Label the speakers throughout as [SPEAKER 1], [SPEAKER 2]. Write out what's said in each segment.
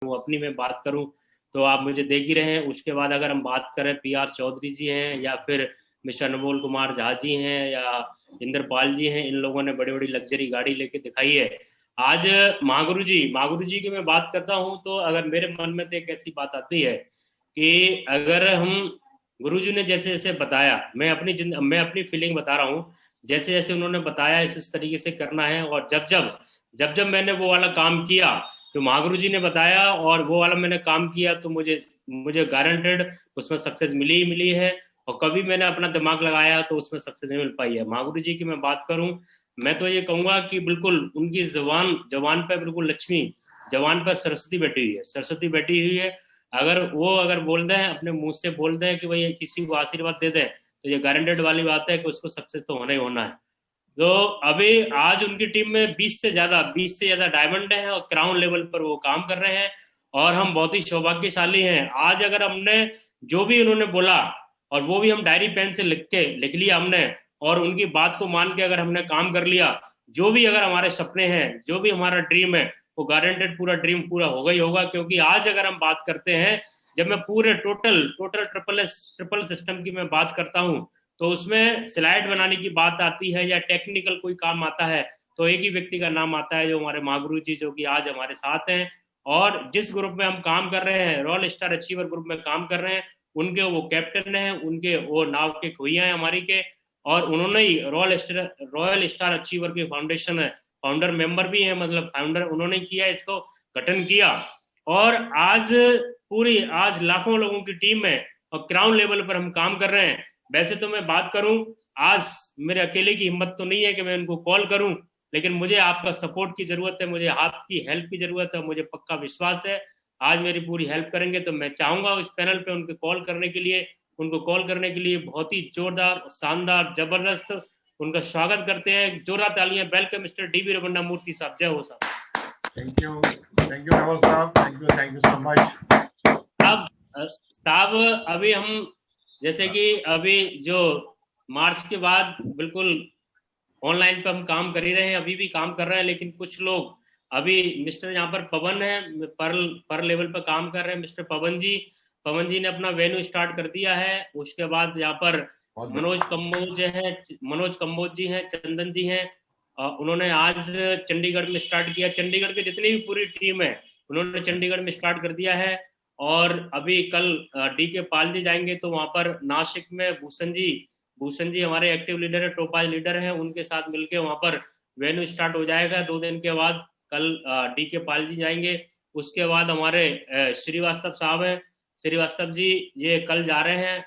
[SPEAKER 1] करूं, अपनी मैं बात करूं तो आप मुझे देख ही रहे हैं। उसके बाद अगर हम बात करें PR चौधरी जी हैं या फिर मिस्टर अनमोल कुमार झा जी हैं या इंद्रपाल जी हैं, इन लोगों ने बड़ी बड़ी लग्जरी गाड़ी लेके दिखाई है। आज महागुरु जी की मैं बात करता हूं तो अगर मेरे मन में तो एक ऐसी बात आती है कि अगर हम गुरुजी ने जैसे जैसे बताया, मैं अपनी फीलिंग बता रहा हूँ, जैसे जैसे उन्होंने बताया इस तरीके से करना है। और जब जब मैंने वो वाला काम किया तो महागुरु जी ने बताया और वो वाला मैंने काम किया तो मुझे मुझे गारंटेड उसमें सक्सेस मिली ही मिली है। और कभी मैंने अपना दिमाग लगाया तो उसमें सक्सेस नहीं मिल पाई है। महागुरु जी की मैं बात करूं, मैं तो ये कहूंगा कि बिल्कुल उनकी जवान पर बिल्कुल लक्ष्मी, जवान पर सरस्वती बैठी हुई है, सरस्वती बैठी हुई है। अगर बोल दें, अपने मुंह से बोल दें कि भाई किसी को आशीर्वाद दे दें तो ये गारंटेड वाली बात है कि उसको सक्सेस तो होना ही होना है। तो अभी आज उनकी टीम में 20 से ज्यादा डायमंड हैं और क्राउन लेवल पर वो काम कर रहे हैं। और हम बहुत ही सौभाग्यशाली हैं। आज अगर हमने जो भी उन्होंने बोला और वो भी हम डायरी पेन से लिख लिया हमने, और उनकी बात को मान के अगर हमने काम कर लिया, जो भी अगर हमारे सपने हैं, जो भी हमारा ड्रीम है, वो गारंटेड पूरा ड्रीम पूरा होगा ही होगा। क्योंकि आज अगर हम बात करते हैं, जब मैं पूरे टोटल टोटल ट्रिपल सिस्टम की मैं बात करता हूँ तो उसमें स्लाइड बनाने की बात आती है या टेक्निकल कोई काम आता है तो एक ही व्यक्ति का नाम आता है, जो हमारे महागुरु जी, जो कि आज हमारे साथ हैं। और जिस ग्रुप में हम काम कर रहे हैं, रॉयल स्टार अचीवर ग्रुप में काम कर रहे हैं, उनके वो कैप्टन हैं, उनके वो नाव के खोइया हैं हमारी के। और उन्होंने ही रॉयल स्टार अचीवर के फाउंडेशन है, फाउंडर मेंबर भी है, मतलब फाउंडर उन्होंने किया, इसको गठन किया। और आज लाखों लोगों की टीम है और क्राउन लेवल पर हम काम कर रहे हैं। वैसे तो मैं बात करूं, आज मेरे अकेले की हिम्मत तो नहीं है कि मैं उनको कॉल करूं, लेकिन मुझे आपका सपोर्ट की जरूरत है, मुझे आपकी हेल्प की जरूरत है। मुझे पक्का विश्वास है आज मेरी पूरी हेल्प करेंगे। तो मैं चाहूंगा उस पैनल पे उनको कॉल करने के लिए बहुत ही जोरदार, शानदार, जबरदस्त उनका स्वागत करते हैं। जोरदार तालियां। वेलकम मिस्टर DB रमन्ना मूर्ति साहब। जय हो साहब।
[SPEAKER 2] थैंक यू राहुल साहब, थैंक यू सो मच
[SPEAKER 1] साहब। अभी हम जैसे कि अभी जो मार्च के बाद बिल्कुल ऑनलाइन पे हम काम कर ही रहे हैं, अभी भी काम कर रहे हैं, लेकिन कुछ लोग अभी मिस्टर यहाँ पर पवन है, पर लेवल पर काम कर रहे हैं मिस्टर पवन जी ने अपना वेन्यू स्टार्ट कर दिया है। उसके बाद यहाँ पर मनोज कंबोज जी हैं, चंदन जी हैं, उन्होंने आज चंडीगढ़ में स्टार्ट किया। चंडीगढ़ की जितनी भी पूरी टीम है उन्होंने चंडीगढ़ में स्टार्ट कर दिया है। और अभी कल DK पाल जी जाएंगे तो वहां पर नासिक में भूषण जी हमारे एक्टिव लीडर है, टोपाज लीडर हैं, उनके साथ मिलके वहां पर वेन्यू स्टार्ट हो जाएगा 2 दिन के बाद। कल DK पाल जी जाएंगे। उसके बाद हमारे श्रीवास्तव साहब हैं, श्रीवास्तव जी ये कल जा रहे हैं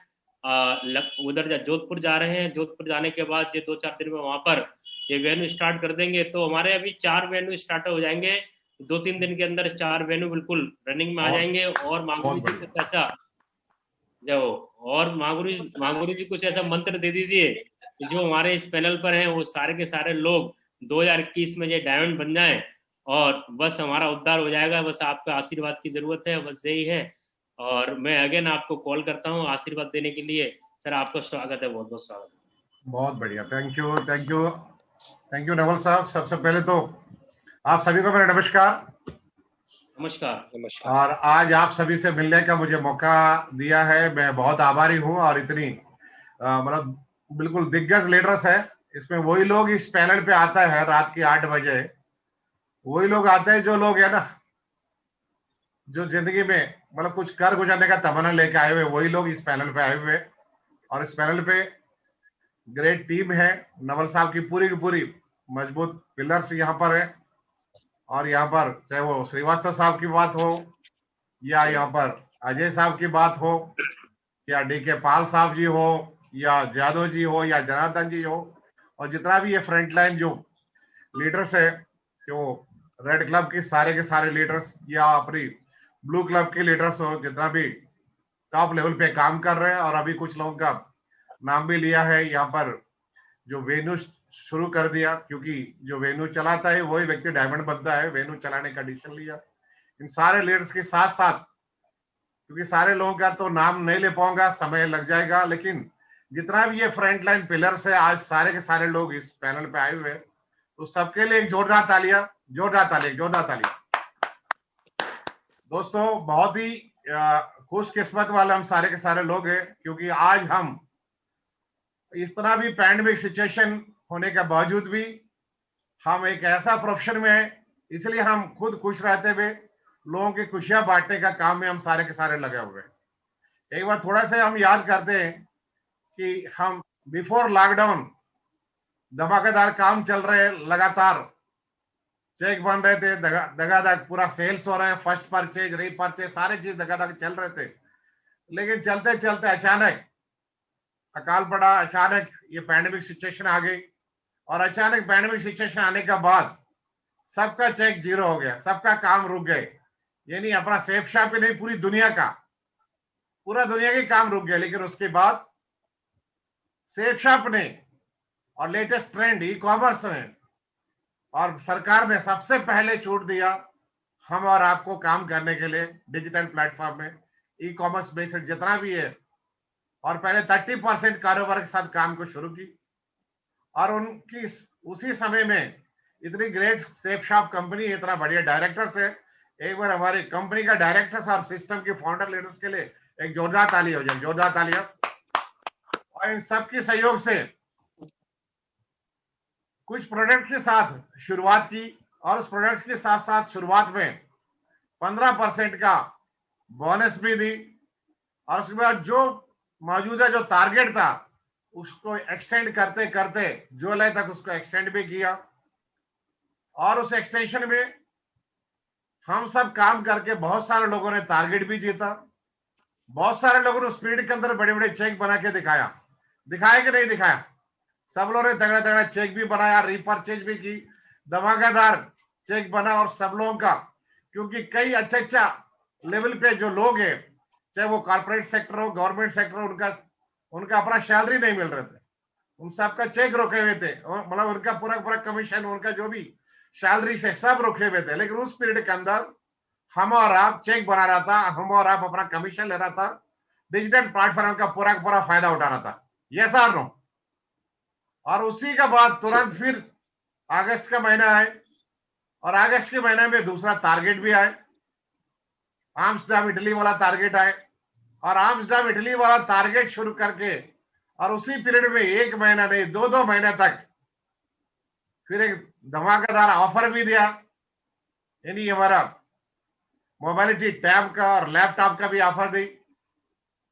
[SPEAKER 1] उधर जोधपुर जा रहे हैं। जोधपुर जाने के बाद ये 2-4 दिन में वहां पर ये वेन्यू स्टार्ट कर देंगे। तो हमारे अभी 4 वेन्यू स्टार्ट हो जाएंगे 2-3 दिन के अंदर। 4 वेन्यू बिल्कुल रनिंग में आ जाएंगे। और महागुरु जी कुछ ऐसा महागुरु जी कुछ ऐसा मंत्र दे दीजिए कि जो हमारे इस पैनल पर हैं वो सारे के सारे लोग 2021 में ये डायमंड बन जाएं और बस हमारा उद्धार हो जाएगा। बस आपका आशीर्वाद की जरूरत है, बस यही है। और मैं अगेन आपको कॉल करता हूँ आशीर्वाद देने के लिए। सर आपका स्वागत है, बहुत बहुत स्वागत।
[SPEAKER 2] बहुत बढ़िया, थैंक यू नवल साहब। सबसे पहले तो आप सभी को मेरा नमस्कार। और आज आप सभी से मिलने का मुझे मौका दिया है, मैं बहुत आभारी हूँ। और इतनी मतलब बिल्कुल दिग्गज लीडर्स है इसमें। वही लोग इस पैनल पे आता है रात के 8 बजे, वही लोग आते हैं जो लोग है ना, जो जिंदगी में मतलब कुछ कर गुजरने का तमन्ना लेके आए हुए, वही लोग इस पैनल पे आए हुए। और इस पैनल पे ग्रेट टीम है, नवल साहब की पूरी मजबूत पिलर्स यहाँ पर है। और यहाँ पर चाहे वो श्रीवास्तव साहब की बात हो या यहाँ पर अजय साहब की बात हो या DK पाल साहब जी हो या जादव जी हो या जनार्दन जी हो, और जितना भी ये फ्रंटलाइन जो लीडर्स है, जो रेड क्लब के सारे लीडर्स या अपनी ब्लू क्लब के लीडर्स हो, जितना भी टॉप लेवल पे काम कर रहे हैं। और अभी कुछ लोगों का नाम भी लिया है यहाँ पर, जो वेन्यू शुरू कर दिया, क्योंकि जो वेन्यू चलाता है वही व्यक्ति डायमंड बनता है। वेन्यू चलाने का डिसीजन लिया इन सारे लीडर्स के साथ साथ, क्योंकि सारे लोगों का तो नाम नहीं ले पाऊंगा, समय लग जाएगा। लेकिन जितना भी ये फ्रंटलाइन पिलर्स है, आज सारे के सारे लोग इस पैनल पे आए हुए हैं, तो सबके लिए एक जोरदार तालियां। दोस्तों बहुत ही खुशकिस्मत वाले हम सारे के सारे लोग हैं, क्योंकि आज हम इस तरह भी पैंडेमिक सिचुएशन होने के बावजूद भी हम एक ऐसा प्रोफेशन में है, इसलिए हम खुद खुश रहते हुए लोगों की खुशियां बांटने का काम में हम सारे के सारे लगे हुए हैं। एक बार थोड़ा सा हम याद करते हैं कि हम बिफोर लॉकडाउन धमाकेदार काम चल रहे, लगातार चेक बन रहे थे, दगादग पूरा सेल्स हो रहा है, फर्स्ट परचेज, रीपरचेज, सारे चीज दगादग चल रहे थे। लेकिन चलते चलते अचानक अकाल पड़ा, अचानक ये पैंडेमिक सिचुएशन आ गई, और अचानक पैंडेमिक सिचुएशन आने के बाद सबका चेक जीरो हो गया, सबका काम रुक गए। यानी अपना सेफ शॉप ही नहीं, पूरी दुनिया का, पूरा दुनिया के काम रुक गया। लेकिन उसके बाद सेफ शॉप ने और लेटेस्ट ट्रेंड ई कॉमर्स ने और सरकार ने सबसे पहले छूट दिया हम और आपको काम करने के लिए डिजिटल प्लेटफॉर्म में, ई कॉमर्स बेस्ड जितना भी है। और पहले 30% कारोबार के साथ काम को शुरू की, और उनकी उसी समय में इतनी ग्रेट सेफ शॉप कंपनी, इतना बढ़िया डायरेक्टर्स है। एक बार हमारी कंपनी का डायरेक्टर्स और सिस्टम के फाउंडर लीडर्स के लिए एक जोरदार ताली हो जाए, जोरदार तालियां। और इन सबके सहयोग से कुछ प्रोडक्ट के साथ शुरुआत की, और उस प्रोडक्ट्स के साथ साथ शुरुआत में 15% का बोनस भी दी, और उसके बाद जो मौजूदा जो टारगेट था उसको एक्सटेंड करते करते जुलाई तक उसको एक्सटेंड भी किया। और उस एक्सटेंशन में हम सब काम करके बहुत सारे लोगों ने टारगेट भी जीता। बहुत सारे लोगों ने उस पीरियड के अंदर बड़े बड़े चेक बना के दिखाया कि नहीं दिखाया? सब लोगों ने तगड़ा तगड़ा चेक भी बनाया, रीपरचेज भी की, धमाकेदार चेक बना। और सब लोगों का, क्योंकि कई अच्छा लेवल पे जो लोग हैं, चाहे वो कॉर्पोरेट सेक्टर हो, गवर्नमेंट सेक्टर हो, उनका अपना सैलरी नहीं मिल रहे थे, उन सबका चेक रुके हुए थे, मतलब उनका पूरा पूरा कमीशन, उनका जो भी सैलरी से सब रुके हुए थे। लेकिन उस पीरियड के अंदर हम और आप चेक बना रहा था, हम और आप अपना कमीशन ले रहा था, डिजिटल प्लेटफॉर्म का पूरा फायदा उठा रहा था। यस और नो? और उसी के बाद तुरंत फिर अगस्त का महीना आए, और अगस्त के महीने में दूसरा टारगेट भी आए, आम्स्टरडम इटली वाला टारगेट आए। और आम्स्टरडम इटली वाला टारगेट शुरू करके, और उसी पीरियड में 1 महीना नहीं, 2 महीने तक फिर एक धमाकेदार ऑफर भी दिया। यानी हमारा मोबाइलिटी टैब का और लैपटॉप का भी ऑफर दी,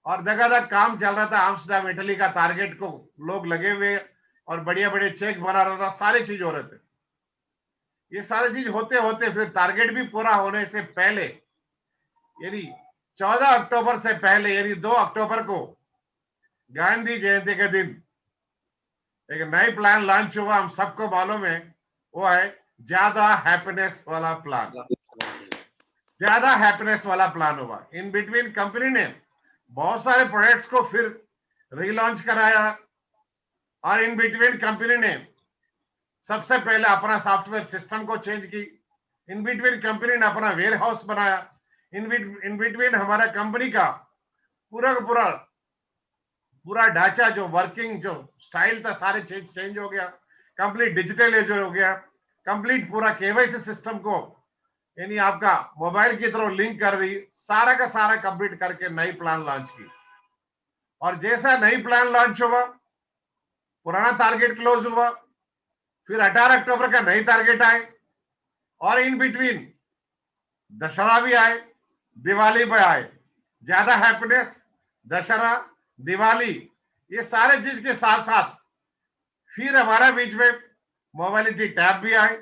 [SPEAKER 2] और दगादग काम चल रहा था। आम्स्टरडम इटली का टारगेट को लोग लगे हुए, और बढ़िया बढ़िया चेक बना रहा था, सारे चीज हो रहे थे। ये सारी चीज होते होते फिर टारगेट भी पूरा होने से पहले, यानी 14 अक्टूबर से पहले, यानी 2 अक्टूबर को गांधी जयंती के दिन एक नई प्लान लॉन्च हुआ। हम सबको मालूम है, वो है ज्यादा हैप्पीनेस वाला प्लान। ज्यादा हैप्पीनेस वाला प्लान हुआ। इन बिटवीन कंपनी ने बहुत सारे प्रोडक्ट्स को फिर रीलॉन्च कराया, और इन बिटवीन कंपनी ने सबसे पहले अपना सॉफ्टवेयर सिस्टम को चेंज की। इन बिटवीन कंपनी ने अपना वेयर हाउस बनाया। इन बिटवीन हमारा कंपनी का पूरा ढांचा, जो वर्किंग जो स्टाइल था, सारे चेंज हो गया। कंप्लीट डिजिटल हो गया। कंप्लीट पूरा केवाईसी सिस्टम को, यानी आपका मोबाइल की तरह लिंक कर दी। सारा का सारा कंप्लीट करके नई प्लान लॉन्च की। और जैसा नई प्लान लॉन्च हुआ, पुराना टारगेट क्लोज हुआ, फिर 18 अक्टूबर का नई टारगेट आए, और इन बिटवीन दशहरा भी आए, दिवाली भी आए। ज्यादा हैप्पीनेस, दशहरा, दिवाली, ये सारे चीज के साथ साथ फिर हमारा बीच में मोबाइलिटी टैब भी आए,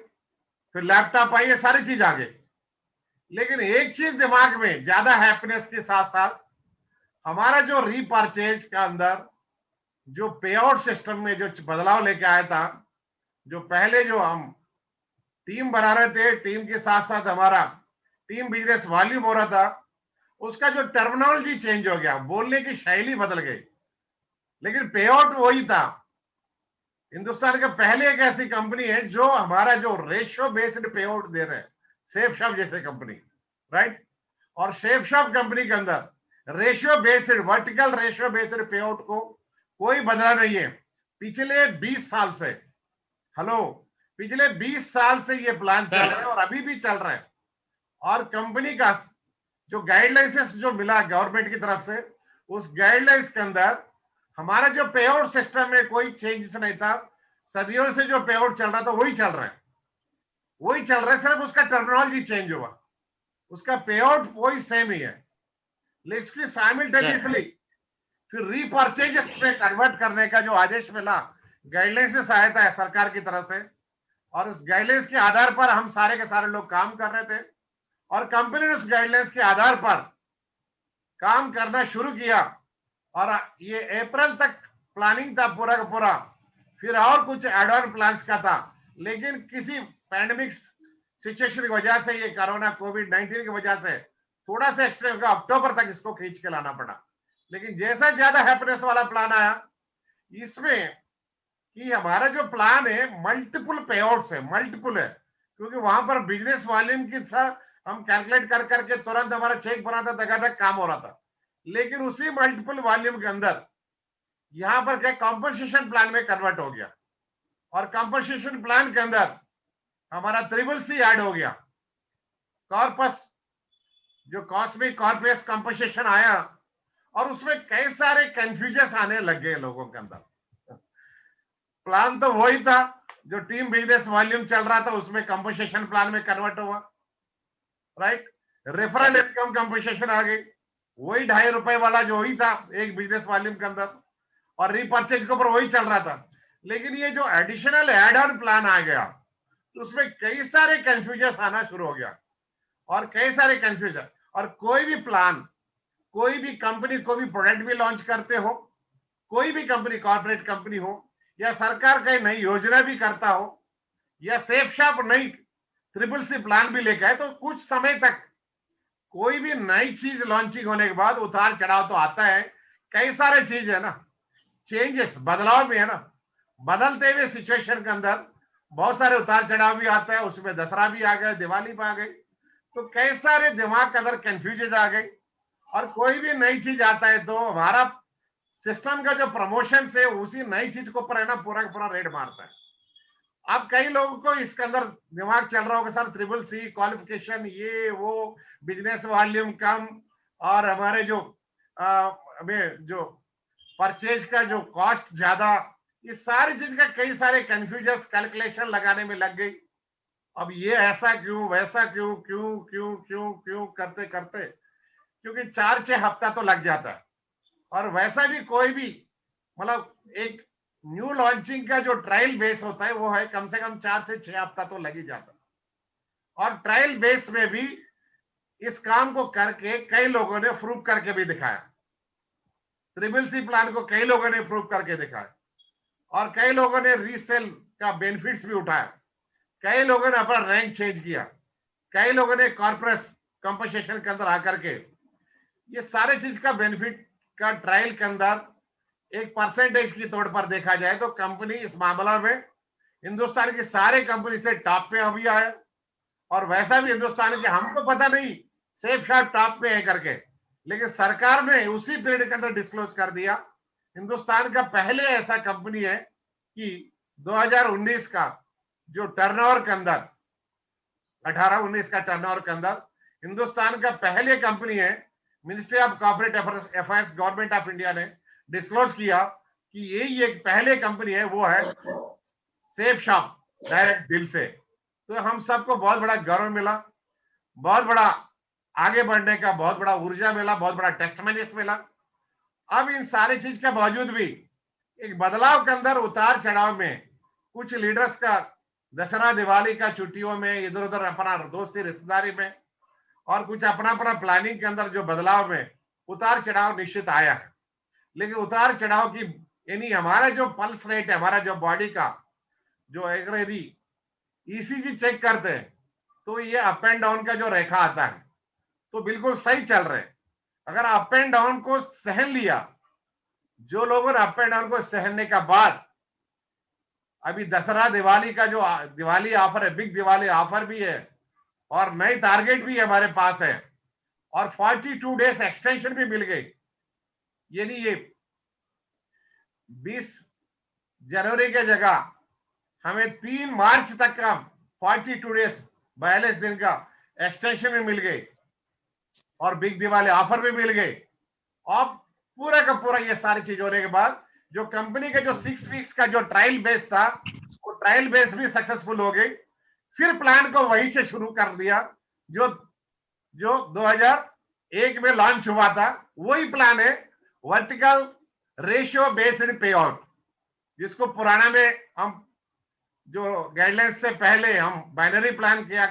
[SPEAKER 2] फिर लैपटॉप आई, ये सारी चीज आ गई। लेकिन एक चीज दिमाग में, ज्यादा हैप्पीनेस के साथ साथ हमारा जो रीपरचेज का अंदर जो पे आउट सिस्टम में जो बदलाव लेके आया था, जो पहले जो हम टीम बना रहे थे, टीम के साथ साथ हमारा टीम बिजनेस वॉल्यूम हो रहा था, उसका जो टर्मिनोलॉजी चेंज हो गया, बोलने की शैली बदल गई, लेकिन पे आउट वही था। हिंदुस्तान का पहले एक ऐसी कंपनी है जो हमारा जो रेशियो बेस्ड पे आउट दे रहे हैं, सेफ शॉप जैसे कंपनी, राइट? और सेफ शॉप कंपनी के अंदर ratio based, vertical ratio based पे आउट को कोई बदला नहीं है पिछले 20 साल से। हेलो, पिछले 20 साल से ये प्लान चल रहा है, और अभी भी चल रहा है। और कंपनी का जो गाइडलाइंस जो मिला गवर्नमेंट की तरफ से, उस गाइडलाइंस के अंदर हमारा जो पे आउट सिस्टम में कोई चेंजेस नहीं था। सदियों से जो पे आउट चल रहा था वही चल रहा है, वही चल रहा है, सिर्फ उसका टर्मिनोलॉजी चेंज हुआ, उसका पे आउट वही सेम ही है। लेकिन साइमल्टेनियसली फिर रीपर्चेजेस में कन्वर्ट करने का जो आदेश मिला गाइडलाइंस से सहायता है सरकार की तरफ से, और उस गाइडलाइंस के आधार पर हम सारे के सारे लोग काम कर रहे थे, और कंपनी ने उस गाइडलाइंस के आधार पर काम करना शुरू किया। और ये अप्रैल तक प्लानिंग था पूरा का पूरा, फिर और कुछ एडवांस प्लान्स का था, लेकिन किसी पैंडेमिक सिचुएशन की वजह से, ये कोरोना कोविड-19 की वजह से थोड़ा सा एक्स्ट्रा होगा, अक्टूबर तक इसको खींच के लाना पड़ा। लेकिन जैसा ज्यादा हैप्पीनेस वाला प्लान आया इसमें कि हमारा जो प्लान है मल्टीपल पे आउट्स है, मल्टीपल है, क्योंकि वहां पर बिजनेस वॉल्यूम की हम कैलकुलेट कर करके तुरंत हमारा चेक बना था, तक काम हो रहा था। लेकिन उसी मल्टीपल वॉल्यूम के अंदर यहां पर क्या कॉम्पनसेशन प्लान में कन्वर्ट हो गया, और कॉम्पनसेशन प्लान के अंदर हमारा ट्रिपल सी ऐड हो गया, कॉर्पस जो कॉस्मिक कॉर्पोरेट कॉम्पनसेशन आया, और उसमें कई सारे कंफ्यूजन आने लग गए लोगों के अंदर। प्लान तो वही था जो टीम बिजनेस वॉल्यूम चल रहा था, उसमें कॉम्पनसेशन प्लान में कन्वर्ट हुआ, राइट। रेफरल इनकम कॉम्पनसेशन आ गई, वही ₹2.5 वाला जो वही था एक बिजनेस वॉल्यूम के अंदर, और रीपर्चेज के ऊपर वही चल रहा था। लेकिन ये जो एडिशनल एड ऑन प्लान आ गया तो उसमें कई सारे कंफ्यूजन आना शुरू हो गया, और कई सारे कंफ्यूजन। और कोई भी प्लान, कोई भी कंपनी कोई भी प्रोडक्ट भी लॉन्च करते हो, कोई भी कंपनी कॉर्पोरेट कंपनी हो, या सरकार कई नई योजना भी करता हो, या सेफ शॉप नई ट्रिपल सी प्लान भी लेकर आए, तो कुछ समय तक कोई भी नई चीज लॉन्चिंग होने के बाद उतार चढ़ाव तो आता है। कई सारे चीज है ना, चेंजेस बदलाव भी है ना, बदलते हुए सिचुएशन के अंदर बहुत सारे उतार चढ़ाव भी आता है। उसमें दसरा भी आ गया, दिवाली भी आ गई, तो कई सारे दिमाग के अंदर कंफ्यूजन आ गई। और कोई भी नई चीज आता है तो हमारा सिस्टम का जो प्रमोशन से उसी नई चीज को ऊपर है ना पूरा का पूरा रेट मारता है। अब कई लोगों को इसके अंदर दिमाग चल रहा होगा, सर ट्रिपल सी क्वालिफिकेशन, ये वो, बिजनेस वॉल्यूम कम, और हमारे जो हमें जो परचेज का जो कॉस्ट ज्यादा, ये सारी चीज का कई सारे कंफ्यूजन कैलकुलेशन लगाने में लग गई। अब ये ऐसा क्यों, वैसा क्यों, क्यों क्यों क्यों क्यों करते करते, क्योंकि 4-6 हफ्ता तो लग जाता है। और वैसा भी कोई भी मतलब एक न्यू लॉन्चिंग का जो ट्रायल बेस होता है वो है कम से कम 4 से 6 हफ्ता तो लग ही जाता है। और ट्रायल बेस में भी इस काम को करके कई लोगों ने प्रूव करके भी दिखाया, ट्रिपल सी प्लान को कई लोगों ने प्रूव करके दिखाया, और कई लोगों ने रीसेल का बेनिफिट्स भी उठाया, कई लोगों ने अपना रैंक चेंज किया, कई लोगों ने कॉर्पोरेट कंपनसेशन के अंदर आकर के ये सारे चीज का बेनिफिट का ट्रायल के अंदर एक परसेंटेज की तौर पर देखा जाए तो कंपनी इस मामला में हिंदुस्तान की सारे कंपनी से टॉप पे अभी आया। और वैसा भी हिंदुस्तान के हमको पता नहीं सेफ शॉप टॉप पे है करके, लेकिन सरकार ने उसी पीरियड के अंदर डिस्क्लोज कर दिया हिंदुस्तान का पहले ऐसा कंपनी है कि 2019 का जो टर्नओवर के अंदर 18-19 का टर्नओवर के अंदर हिंदुस्तान का पहले कंपनी है, ministry of corporate affairs government of India ने डिस्क्लोज किया कि यही एक पहले कंपनी है, वो है सेफ शॉप डायरेक्ट दिल से। तो हम सबको बहुत बड़ा गौरव मिला, बहुत बड़ा आगे बढ़ने का बहुत बड़ा ऊर्जा मिला, बहुत बड़ा टेस्टमनीज मिला। अब इन सारी चीज के बावजूद भी एक बदलाव के अंदर उतार चढ़ाव में कुछ लीडर्स का दशहरा दिवाली का छुट्टियों में इधर उधर अपना दोस्ती रिश्तेदारी में और कुछ अपना अपना प्लानिंग के अंदर जो बदलाव में उतार चढ़ाव निश्चित आया है। लेकिन उतार चढ़ाव की यानी हमारा जो पल्स रेट है, हमारा जो बॉडी का जो अगर यदि ईसीजी चेक करते हैं तो ये अप एंड डाउन का जो रेखा आता है तो बिल्कुल सही चल रहे। अगर अप एंड डाउन को सहन लिया, जो लोगों ने अप एंड डाउन को सहनने का बाद अभी दशहरा दिवाली का जो दिवाली ऑफर है, बिग दिवाली ऑफर भी है और नई टारगेट भी हमारे पास है और 42 डेज एक्सटेंशन भी मिल गई। यानी ये 20 जनवरी के जगह हमें 3 मार्च तक का 42 डेज 42 दिन का एक्सटेंशन भी मिल गई। और बिग दिवाली ऑफर भी मिल गए। और पूरा का पूरा ये सारी चीज होने के बाद जो कंपनी का जो 6 वीक्स का जो ट्रायल बेस था, वो ट्रायल बेस भी सक्सेसफुल हो गई। फिर प्लान को वहीं से शुरू कर दिया जो जो 2001 में लॉन्च हुआ था। वही प्लान है, वर्टिकल रेशियो बेस्ड पे आउट, जिसको पुराना में हम जो गाइडलाइंस से पहले हम बाइनरी प्लान किया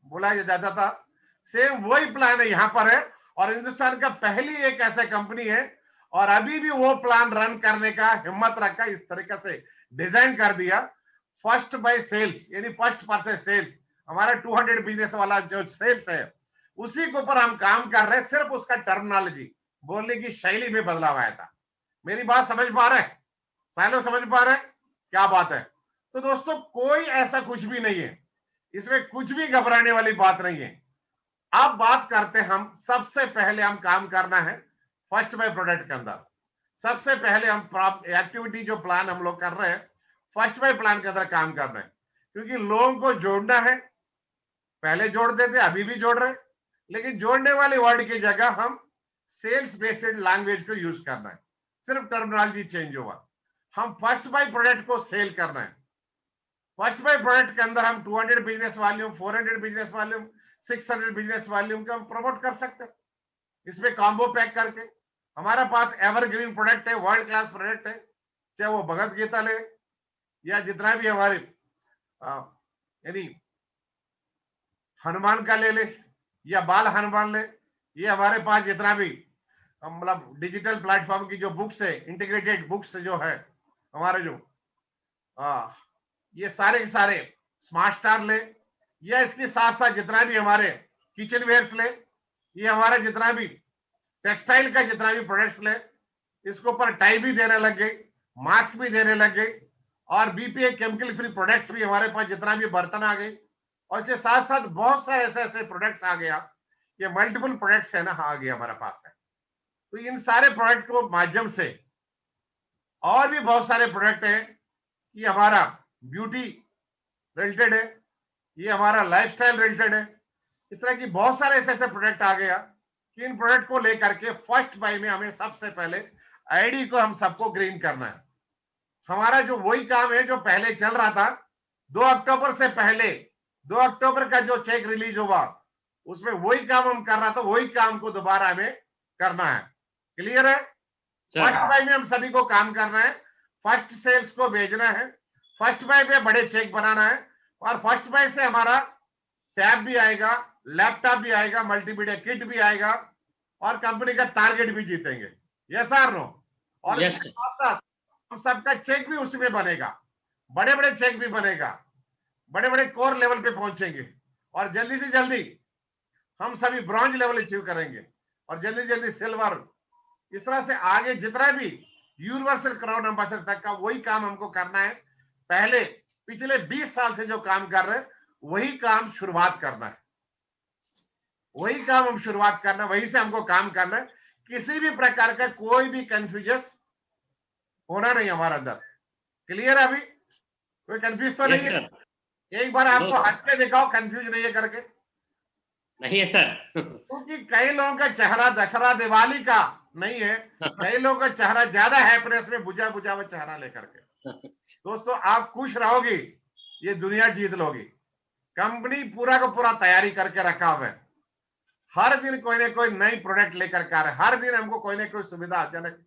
[SPEAKER 2] बोला जाता था, सेम वही प्लान है यहाँ पर है। और हिंदुस्तान का पहली एक ऐसा कंपनी है और अभी भी वो प्लान रन करने का हिम्मत रखा, इस तरीके से डिजाइन कर दिया। फर्स्ट बाय सेल्स यानी फर्स्ट परसेंट सेल्स, हमारा 200 बिजनेस वाला जो सेल्स है उसी के ऊपर हम काम कर रहे हैं। सिर्फ उसका टर्मिनोलॉजी, बोलने की शैली में बदलाव आया था। मेरी बात समझ पा रहे हैं? सालों समझ पा रहे हैं क्या बात है? तो दोस्तों कोई ऐसा कुछ भी नहीं है, इसमें कुछ भी घबराने वाली बात नहीं है। अब बात करते हम, सबसे पहले हम काम करना है फर्स्ट बाय प्रोडक्ट के अंदर। सबसे पहले हम एक्टिविटी जो प्लान हम लोग कर रहे हैं फर्स्ट बाय प्लान के अंदर काम कर रहे हैं, क्योंकि लोगों को जोड़ना है। पहले जोड़ते थे, अभी भी जोड़ रहे हैं, लेकिन जोड़ने वाली वर्ड की जगह हम सेल्स बेस्ड लैंग्वेज को यूज करना है। सिर्फ टर्मिनोलॉजी चेंज हुआ। हम फर्स्ट बाय प्रोडक्ट को सेल करना है। फर्स्ट बाय प्रोडक्ट के अंदर हम 200 business volume, 400 business volume, 600 business volume का हम प्रमोट कर सकते हैं इसमें कॉम्बो पैक करके। हमारा पास एवरग्रीन प्रोडक्ट है, वर्ल्ड क्लास प्रोडक्ट है, चाहे वो भगवत गीता ले या जितना भी हमारे यानी हनुमान का ले या बाल हनुमान ले, ये हमारे पास जितना भी मतलब डिजिटल प्लेटफॉर्म की जो बुक्स है, इंटीग्रेटेड बुक्स जो है हमारे जो ये सारे के सारे स्मार्ट स्टार ले, या इसके साथ साथ जितना भी हमारे किचन वेयर्स ले, ये हमारा जितना भी टेक्सटाइल का जितना भी प्रोडक्ट्स ले, इसके ऊपर टाई भी देने लग गई, मास्क भी देने लग गई, और बीपीए केमिकल फ्री प्रोडक्ट्स भी हमारे पास जितना भी बर्तन आ गई। और इसके साथ साथ बहुत सारे ऐसे ऐसे प्रोडक्ट्स आ गया, ये मल्टीपल प्रोडक्ट्स है ना, आ गया हमारे पास है। तो इन सारे प्रोडक्ट को माध्यम से और भी बहुत सारे प्रोडक्ट है, ये हमारा ब्यूटी रिलेटेड है, ये हमारा लाइफस्टाइल रिलेटेड है। इस तरह की बहुत सारे ऐसे ऐसे प्रोडक्ट आ गया कि इन प्रोडक्ट को लेकर के फर्स्ट बाय में हमें सबसे पहले आईडी को हम सबको ग्रीन करना है। हमारा जो वही काम है जो पहले चल रहा था, 2 अक्टूबर से पहले, 2 अक्टूबर का जो चेक रिलीज हुआ उसमें वही काम हम कर रहा था, वही काम को दोबारा हमें करना है। क्लियर है? फर्स्ट बाय में हम सभी को काम करना है, फर्स्ट सेल्स को भेजना है, फर्स्ट बाय पे बड़े चेक बनाना है, और फर्स्ट बाय से हमारा टैब भी आएगा, लैपटॉप भी आएगा, मल्टीमीडिया किट भी आएगा, और कंपनी का टारगेट भी जीतेंगे। यस और नो? और हम सबका चेक भी उसी में बनेगा, बड़े बड़े चेक भी बनेगा, बड़े बड़े कोर लेवल पे पहुंचेंगे, और जल्दी से जल्दी हम सभी ब्रॉन्ज लेवल अचीव करेंगे, और जल्दी जल्दी सिल्वर। इस तरह से आगे जितना भी यूनिवर्सल क्राउन एम्बेसडर तक का वही काम हमको करना है। पहले पिछले 20 साल से जो काम कर रहे हैं वही काम शुरुआत करना है, वही काम हम शुरुआत करना है, वही से हमको काम करना है। किसी भी प्रकार का कोई भी कंफ्यूजन होना नहीं हमारे अंदर। क्लियर है? अभी कोई कंफ्यूज तो नहीं है? एक बार आपको हंस के दिखाओ, कंफ्यूज नहीं है करके।
[SPEAKER 1] नहीं है सर।
[SPEAKER 2] क्योंकि कई लोगों का चेहरा दशहरा दिवाली का नहीं है, कई लोगों का चेहरा ज्यादा हैप्पीनेस में बुझा बुझा हुआ चेहरा लेकर के। दोस्तों आप खुश रहोगी, ये दुनिया जीत लोगी। कंपनी पूरा का पूरा तैयारी करके रखा हुआ है, हर दिन कोई ना कोई नई प्रोडक्ट लेकर के आ रहे हैं, हर दिन हमको कोई ना कोई सुविधाजनक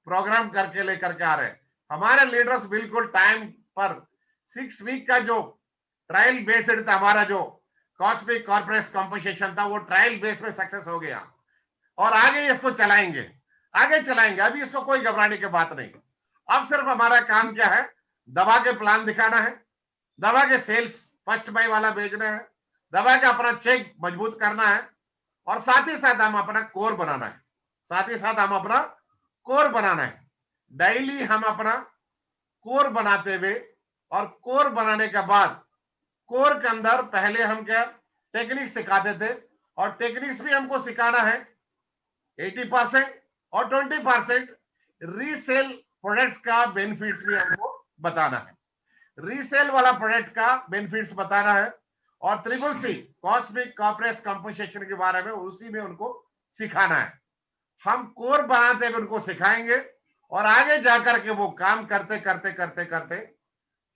[SPEAKER 2] प्रोग्राम करके लेकर के आ रहे हैं। हमारे लीडर्स बिल्कुल टाइम पर 6 वीक का जो ट्रायल बेस्ड था, हमारा जो कॉस्मिक कॉर्पोरेट कॉम्पनसेशन था, वो ट्रायल बेस में सक्सेस हो गया, और आगे इसको चलाएंगे, आगे चलाएंगे। अभी इसको कोई घबराने की बात नहीं। अब सिर्फ हमारा काम क्या है, दवा के प्लान दिखाना है, दवा के सेल्स फर्स्ट बाय वाला भेजना है, दवा का अपना चेक मजबूत करना है, और साथ ही साथ हम अपना कोर बनाना है, साथ ही साथ हम अपना कोर बनाना है। डेली हम अपना कोर बनाते हुए, और कोर बनाने के बाद कोर के अंदर पहले हम क्या टेक्निक सिखाते थे, और टेक्निक्स भी हमको सिखाना है 80%, और 20% रीसेल प्रोडक्ट्स का बेनिफिट्स भी हमको बताना है। रीसेल वाला प्रोडक्ट का बेनिफिट्स बताना है, और triple C cosmic corporate compensation के बारे में उसी में उनको सिखाना है। हम कोर बनाते हुए उनको सिखाएंगे और आगे जाकर के वो काम करते करते करते करते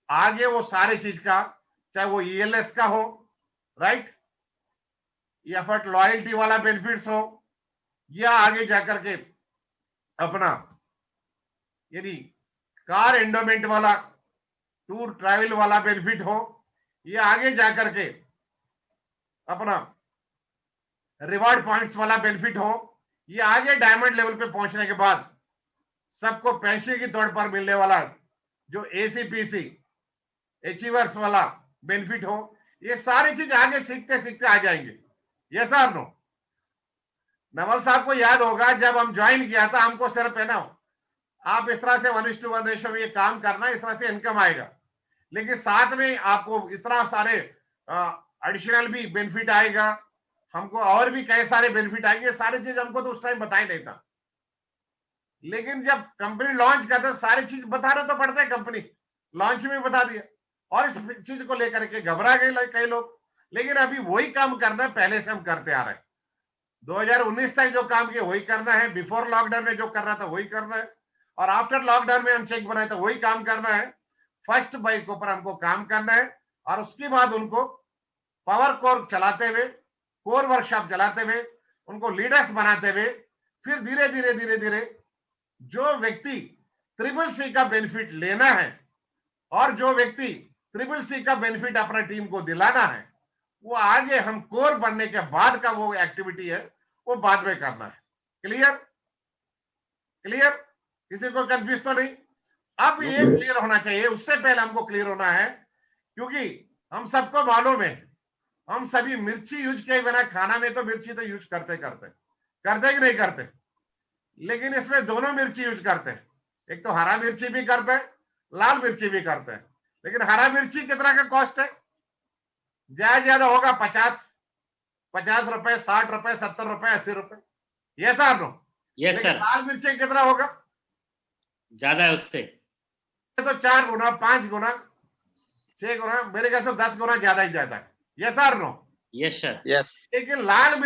[SPEAKER 2] आगे वो सारी चीज का, चाहे वो ईएलएस का हो, राइट, या फिर लॉयल्टी वाला बेनिफिट्स हो, या आगे जाकर के अपना यानी कार एंडोमेंट वाला, टूर ट्रैवल वाला बेनिफिट हो, या आगे जाकर के अपना रिवार्ड पॉइंट्स वाला बेनिफिट हो, ये आगे डायमंड लेवल पे पहुंचने के बाद सबको पेंशन के तौर पर मिलने वाला जो एसीपीसी अचीवर्स वाला बेनिफिट हो, ये सारी चीज आगे सीखते सीखते आ जाएंगे। यस और नो? नवल साहब को याद होगा जब हम ज्वाइन किया था, हमको सिर्फ है ना, आप इस तरह से 1:1 रेशो में ये काम करना, इस तरह से इनकम आएगा, लेकिन साथ में आपको इतना सारे एडिशनल भी बेनिफिट आएगा, हमको और भी कई सारे बेनिफिट आएंगे। सारी चीज हमको तो उस टाइम बताई नहीं था, लेकिन जब कंपनी लॉन्च करते सारी चीज बताना तो पड़ता है, कंपनी लॉन्च में बता दिया और इस चीज को लेकर के घबरा गए कई लोग। लेकिन अभी वही काम करना है, पहले से हम करते आ रहे हैं। 2019 तक जो काम किया वही करना है, बिफोर लॉकडाउन में जो कर रहा था वही करना है, और आफ्टर लॉकडाउन में हम चेक बनाए तो वही काम करना है। फर्स्ट बाइक के ऊपर हमको काम करना है और उसके बाद उनको पावर कोर चलाते हुए, कोर वर्कशॉप चलाते हुए, उनको लीडर्स बनाते हुए, फिर धीरे धीरे धीरे धीरे जो व्यक्ति ट्रिपल सी का बेनिफिट लेना है और जो व्यक्ति ट्रिपल सी का बेनिफिट अपना टीम को दिलाना है, वो आगे हम कोर बनने के बाद का वो एक्टिविटी है वो बाद में करना है। क्लियर? क्लियर? किसी को कंफ्यूज तो नहीं? अब ये क्लियर होना चाहिए, उससे पहले हमको क्लियर होना है, क्योंकि हम सबको मालूम है हम सभी मिर्ची यूज किए बिना खाना में तो मिर्ची तो यूज करते करते कि नहीं करते, लेकिन इसमें दोनों मिर्ची यूज करते हैं। एक तो हरा मिर्ची भी करते हैं, लाल मिर्ची भी करते हैं, लेकिन हरा मिर्ची कितना का कॉस्ट है? ज्यादा होगा 50 रुपए, 60 रुपए, 70 रुपए, 80 रुपए। यस और नो?
[SPEAKER 1] Yes sir.
[SPEAKER 2] लाल मिर्ची कितना होगा?
[SPEAKER 1] ज्यादा है उससे
[SPEAKER 2] तो 4 गुना, 5 गुना, 6 गुना, मेरे ख्याल से 10 गुना ज्यादा ही ज्यादा है। यस और नो?
[SPEAKER 1] Yes sir.
[SPEAKER 3] यस।
[SPEAKER 2] लेकिन लाल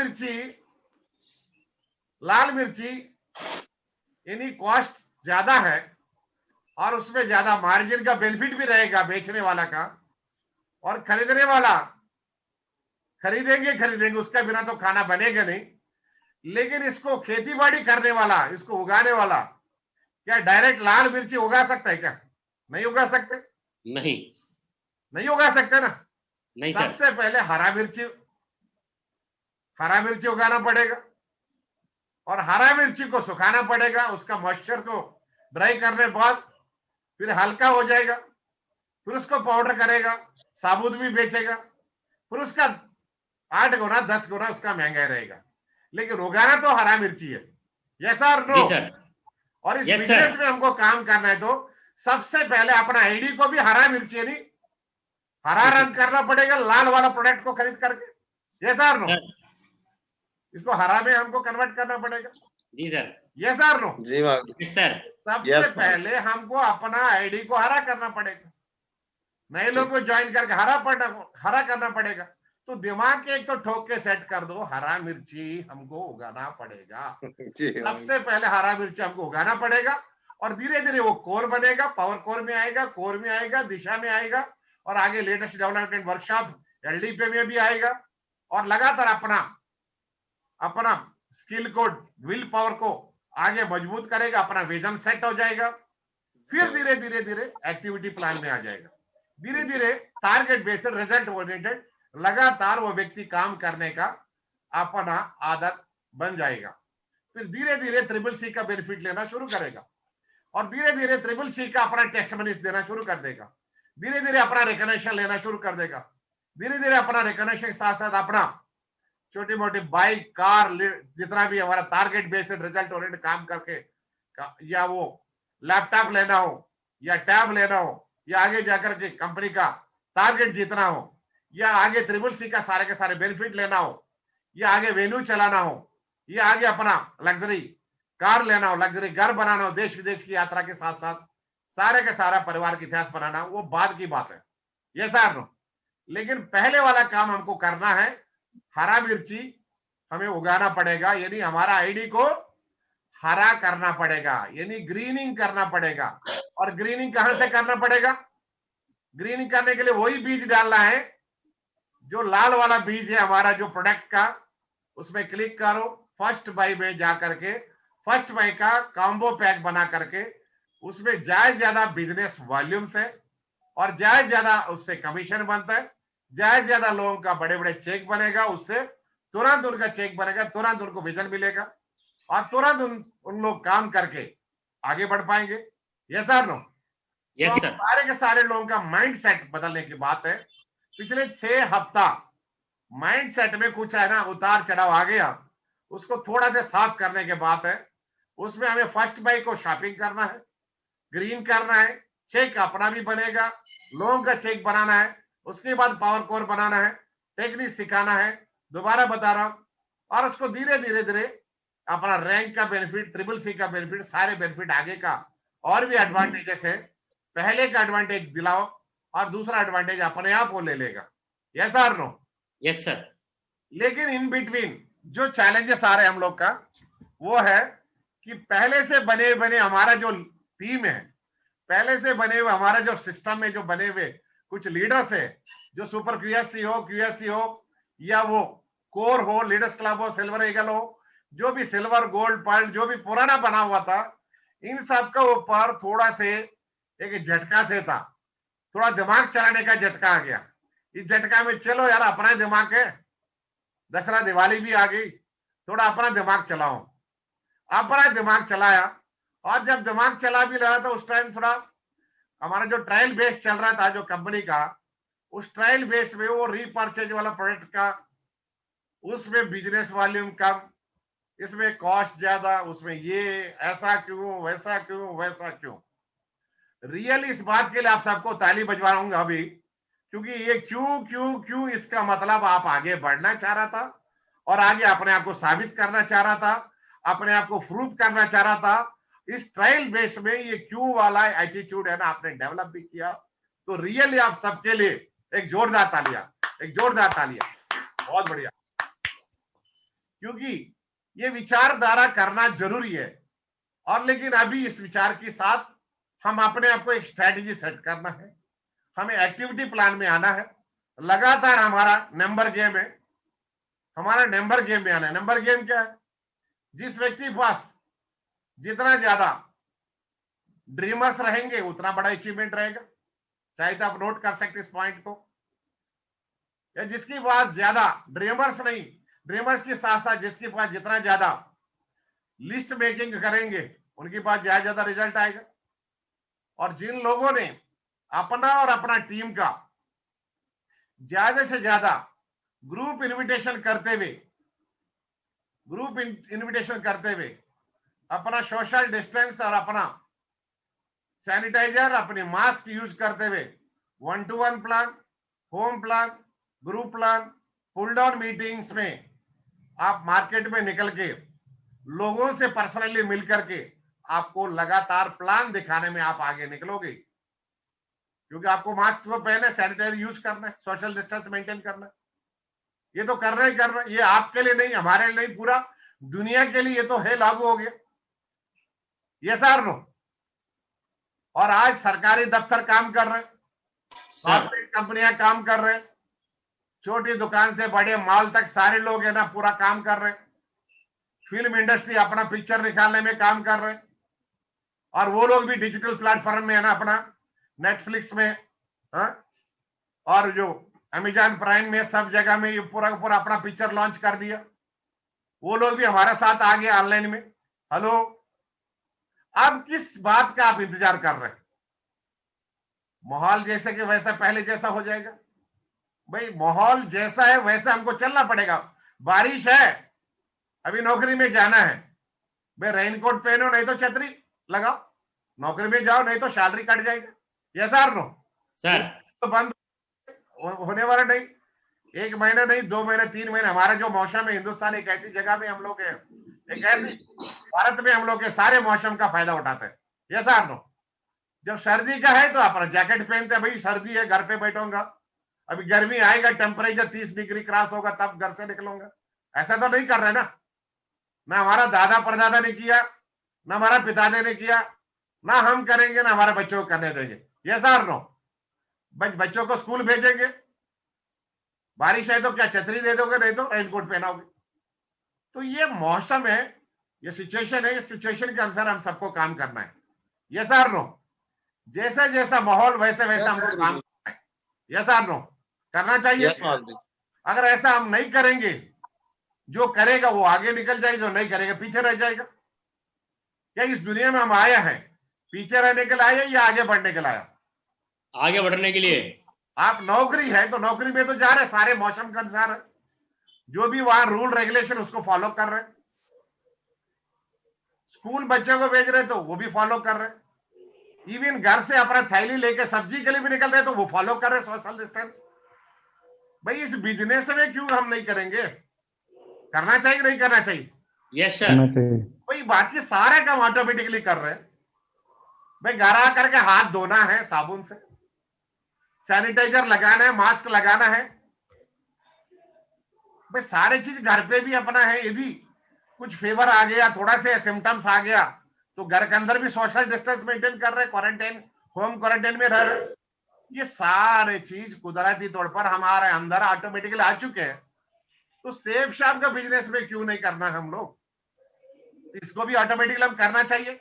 [SPEAKER 2] मिर्ची यानी कॉस्ट ज्यादा है और उसमें ज्यादा मार्जिन का बेनिफिट भी रहेगा बेचने वाला का, और खरीदने वाला खरीदेंगे, उसका बिना तो खाना बनेगा नहीं। लेकिन इसको खेती बाड़ी करने वाला, इसको उगाने वाला, क्या डायरेक्ट लाल मिर्ची उगा सकता है क्या? नहीं उगा सकते। नहीं उगा सकते ना?
[SPEAKER 1] नहीं सर।
[SPEAKER 2] सबसे पहले हरा मिर्ची उगाना पड़ेगा और हरा मिर्ची को सुखाना पड़ेगा, उसका मॉइस्चर को ड्राई करने के बाद फिर हल्का हो जाएगा, फिर उसको पाउडर करेगा, साबुत भी बेचेगा, फिर उसका 8 गुना 10 गुना उसका महंगा रहेगा। लेकिन उगाना तो हरा मिर्ची है। यस और नो? और इस बिजनेस में हमको काम करना है तो सबसे पहले अपना आईडी को भी हरा मिर्ची नहीं, हरा रंग करना पड़ेगा लाल वाला प्रोडक्ट को खरीद करके। यस और नो? इसको हरा में हमको कन्वर्ट करना पड़ेगा।
[SPEAKER 1] जी सर।
[SPEAKER 2] यस और नो?
[SPEAKER 3] जी
[SPEAKER 1] सर।
[SPEAKER 2] सबसे पहले हमको अपना आईडी को हरा करना पड़ेगा, नए लोग को ज्वाइन करके हरा करना पड़ेगा। तो दिमाग के एक तो ठोक के सेट कर दो, हरा मिर्ची हमको उगाना पड़ेगा। सबसे पहले हरा मिर्ची हमको उगाना पड़ेगा और धीरे धीरे वो कोर बनेगा, पावर कोर में आएगा, दिशा में आएगा, और आगे लेटेस्ट डेवलपमेंट वर्कशॉप एलडीपी में भी आएगा, और लगातार अपना स्किल को, विल पावर को आगे मजबूत करेगा, अपना विजन सेट हो जाएगा, फिर धीरे धीरे धीरे एक्टिविटी प्लान में आ जाएगा। धीरे धीरे टारगेट बेस्ड, रिजल्ट ओरिएंटेड लगातार वो व्यक्ति काम करने का अपना आदत बन जाएगा। फिर धीरे धीरे ट्रिपल सी का बेनिफिट लेना शुरू करेगा और धीरे धीरे ट्रिपल सी का अपना टेस्टमनीज देना शुरू कर देगा, धीरे धीरे अपना रिकॉग्निशन लेना शुरू कर देगा, धीरे धीरे अपना रिकॉग्निशन के साथ साथ अपना छोटी मोटी बाइक, कार, जितना भी हमारा टारगेट बेस्ड रिजल्ट ओरिएंटेड काम करके, या वो लैपटॉप लेना हो या टैब लेना हो, या आगे जाकर के कंपनी का टारगेट जीतना हो, या आगे ट्रिपल सी का सारे के सारे बेनिफिट लेना हो, या आगे वेन्यू चलाना हो, या आगे अपना लग्जरी कार लेना हो, लग्जरी घर बनाना हो, देश विदेश की यात्रा के साथ साथ सारे का सारा परिवार का इतिहास बनाना, वो बाद की बात है। ये सर नो? लेकिन पहले वाला काम हमको करना है, हरा मिर्ची हमें उगाना पड़ेगा, यानी हमारा आईडी को हरा करना पड़ेगा, यानी ग्रीनिंग करना पड़ेगा। और ग्रीनिंग कहां से करना पड़ेगा? ग्रीनिंग करने के लिए वही बीज डालना है जो लाल वाला बीज है हमारा, जो प्रोडक्ट का, उसमें क्लिक करो, फर्स्ट बाई में जाकर के फर्स्ट बाई का कॉम्बो पैक बना करके उसमें ज्यादा बिजनेस वॉल्यूम्स है और ज्यादा उससे कमीशन बनता है, ज्यादा लोगों का बड़े बड़े चेक बनेगा, उससे तुरंत उनका चेक बनेगा, तुरंत उनको विजन मिलेगा और तुरंत उन लोग काम करके आगे बढ़ पाएंगे। Yes sir no?
[SPEAKER 1] यस
[SPEAKER 2] तो
[SPEAKER 1] सर।
[SPEAKER 2] सारे के सारे लोगों का माइंड सेट बदलने की बात है। पिछले 6 हफ्ता माइंड सेट में कुछ है ना उतार चढ़ाव आ गया, उसको थोड़ा सा साफ करने के बात है। उसमें हमें फर्स्ट बाई को शॉपिंग करना है, ग्रीन करना है, चेक अपना भी बनेगा, लोगों का चेक बनाना है, उसके बाद पावर कोर बनाना है, टेक्निक सिखाना है, दोबारा बता रहा हूं, और उसको धीरे धीरे अपना रैंक का बेनिफिट, ट्रिपल सी का बेनिफिट, सारे बेनिफिट आगे का और भी एडवांटेजेस है, पहले का एडवांटेज दिलाओ और दूसरा एडवांटेज अपने आप वो ले लेगा। यस और नो?
[SPEAKER 1] Yes sir.
[SPEAKER 2] लेकिन इन बिटवीन जो चैलेंजेस आ रहे हैं हम लोग का, वो है कि पहले से बने हमारा जो टीम है, पहले से बने हुए हमारा जो सिस्टम में जो बने हुए कुछ लीडर्स है, जो सुपर क्यूएससी हो या वो कोर हो, लीडर्स क्लब हो, सिल्वर ईगल हो, जो भी सिल्वर गोल्ड पर्ल जो भी पुराना बना हुआ था, इन सब का ऊपर थोड़ा से एक झटका से था, थोड़ा दिमाग चलाने का झटका आ गया। इस झटका में चलो यार अपना दिमाग है, दशहरा दिवाली भी आ गई, थोड़ा अपना दिमाग चलाओ। अपना दिमाग चलाया और जब दिमाग चला भी रहा था उस टाइम थोड़ा हमारा जो ट्रायल बेस चल रहा था जो कंपनी का, उस ट्रायल बेस में वो रीपर्चेज वाला प्रोडक्ट का, उसमें बिजनेस वॉल्यूम कम, इसमें कॉस्ट ज्यादा, उसमें ये ऐसा क्यों, वैसा क्यों, वैसा क्यों। रियल इस बात के लिए आप सबको ताली बजवाऊंगा अभी, क्योंकि ये क्यों क्यों क्यों इसका मतलब आप आगे बढ़ना चाह रहा था और आगे अपने आप को साबित करना चाह रहा था, अपने आप को प्रूव करना चाह रहा था। इस ट्रायल बेस में ये क्यों वाला एटीट्यूड है ना आपने डेवलप भी किया, तो रियली आप सबके लिए एक जोरदार तालियां, एक जोरदार तालियां, बहुत बढ़िया। क्योंकि ये विचारधारा करना जरूरी है, और लेकिन अभी इस विचार के साथ हम अपने आप को एक स्ट्रेटेजी सेट करना है, हमें एक्टिविटी प्लान में आना है, लगातार हमारा नंबर गेम है, हमारा नंबर गेम में आना है। नंबर गेम क्या है? जिस व्यक्ति के पास जितना ज्यादा ड्रीमर्स रहेंगे उतना बड़ा अचीवमेंट रहेगा। चाहे तो आप नोट कर सकते इस पॉइंट को, या जिसकी पास ज्यादा ड्रीमर्स नहीं, ड्रीमर्स के साथ साथ जिसके पास जितना ज्यादा लिस्ट मेकिंग करेंगे उनके पास ज्यादा रिजल्ट आएगा। और जिन लोगों ने अपना और अपना टीम का ज्यादा से ज्यादा ग्रुप इनविटेशन करते हुए अपना सोशल डिस्टेंस और अपना सैनिटाइजर, अपने मास्क यूज करते हुए 1-to-1 plan, home plan, group plan, pull down meetings में आप मार्केट में निकल के लोगों से पर्सनली मिलकर के आपको लगातार प्लान दिखाने में आप आगे निकलोगे, क्योंकि आपको मास्क तो पहने, सैनिटाइजर यूज करना है, सोशल डिस्टेंस मेंटेन करना है। ये तो करना ही करना, ये आपके लिए नहीं, हमारे लिए नहीं, पूरा दुनिया के लिए ये तो है, लागू हो गया। यस और नो? और आज सरकारी दफ्तर काम कर रहे हैं, कॉर्पोरेट कंपनियां काम कर रहे हैं, छोटी दुकान से बड़े माल तक सारे लोग है ना पूरा काम कर रहे हैं, फिल्म इंडस्ट्री अपना पिक्चर निकालने में काम कर रहे हैं, और वो लोग भी डिजिटल प्लेटफॉर्म में है ना अपना नेटफ्लिक्स में, और जो अमेजॉन प्राइम में, सब जगह में ये पूरा पूरा अपना पिक्चर लॉन्च कर दिया। वो लोग भी हमारे साथ आ गए ऑनलाइन में। हेलो, अब किस बात का आप इंतजार कर रहे हैं? माहौल जैसे कि वैसा पहले जैसा हो जाएगा? भाई माहौल जैसा है वैसा हमको चलना पड़ेगा। बारिश है, अभी नौकरी में जाना है, भाई रेनकोट पहनो नहीं तो छतरी लगाओ, नौकरी में जाओ नहीं तो सैलरी कट जाएगा। यस और नो?
[SPEAKER 1] सर
[SPEAKER 2] तो बंद होने वाला नहीं, 1 महीना नहीं, 2 महीने, 3 महीने। हमारा जो मौसम है, हिंदुस्तान एक ऐसी जगह में हम लोग है, एक ऐसी भारत में हम लोग के सारे मौसम का फायदा उठाते हैं। यस और नो? जब सर्दी का है तो अपना जैकेट पहनते हैं, भाई सर्दी है घर पे बैठूंगा, अभी गर्मी आएगा, टेम्परेचर 30 डिग्री क्रॉस होगा तब घर से निकलूंगा। ऐसा तो नहीं कर रहे ना हमारा दादा परदादा ने किया, ना हमारा पिताजी ने किया, ना हम करेंगे, ना हमारे बच्चों को करने देंगे। यस और नो? बच्चों को स्कूल भेजेंगे, बारिश है तो क्या छतरी दे दोगे? नहीं तो रेनकोट पहनाओगे। तो ये मौसम है, ये सिचुएशन है, इस सिचुएशन के अनुसार हम सबको काम करना है। यस और नो? जैसा जैसा माहौल वैसे वैसा हमको काम करना है। यस और नो? करना चाहिए। अगर ऐसा हम नहीं करेंगे, जो करेगा वो आगे निकल जाएगा, जो नहीं करेगा पीछे रह जाएगा। क्या इस दुनिया में हम आया है पीछे रहने के लिए आए या आगे बढ़ने के लिए आया?
[SPEAKER 1] आगे बढ़ने के लिए।
[SPEAKER 2] आप नौकरी है तो नौकरी में तो जा रहे, सारे मौसम के अनुसार है, जो भी वहां रूल रेगुलेशन उसको फॉलो कर रहे हैं। स्कूल बच्चों को भेज रहे तो वो भी फॉलो कर रहे हैं। इवन घर से अपना थैली लेके सब्जी के लिए भी निकल रहे तो वो फॉलो कर रहे सोशल डिस्टेंस। भाई इस बिजनेस में क्यों हम नहीं करेंगे? करना चाहिए नहीं करना चाहिए?
[SPEAKER 1] Yes sir.
[SPEAKER 2] भाई बाकी सारे काम ऑटोमेटिकली कर रहे हैं। भाई घर आ करके हाथ धोना है साबुन से, सैनिटाइजर लगाना है, मास्क लगाना है। भाई सारे चीज घर पे भी अपना है। यदि कुछ फीवर आ गया, थोड़ा से सिम्टम्स आ गया, तो घर के अंदर भी सोशल डिस्टेंस मेंटेन कर रहे, क्वारंटाइन, होम क्वारंटाइन में रह रहे। ये सारे चीज कुदरती तौर पर हमारे अंदर ऑटोमेटिकली आ चुके हैं। तो सेफ शॉप का बिजनेस में क्यों नहीं करना हम लोग? इसको भी ऑटोमेटिकली हम करना चाहिए।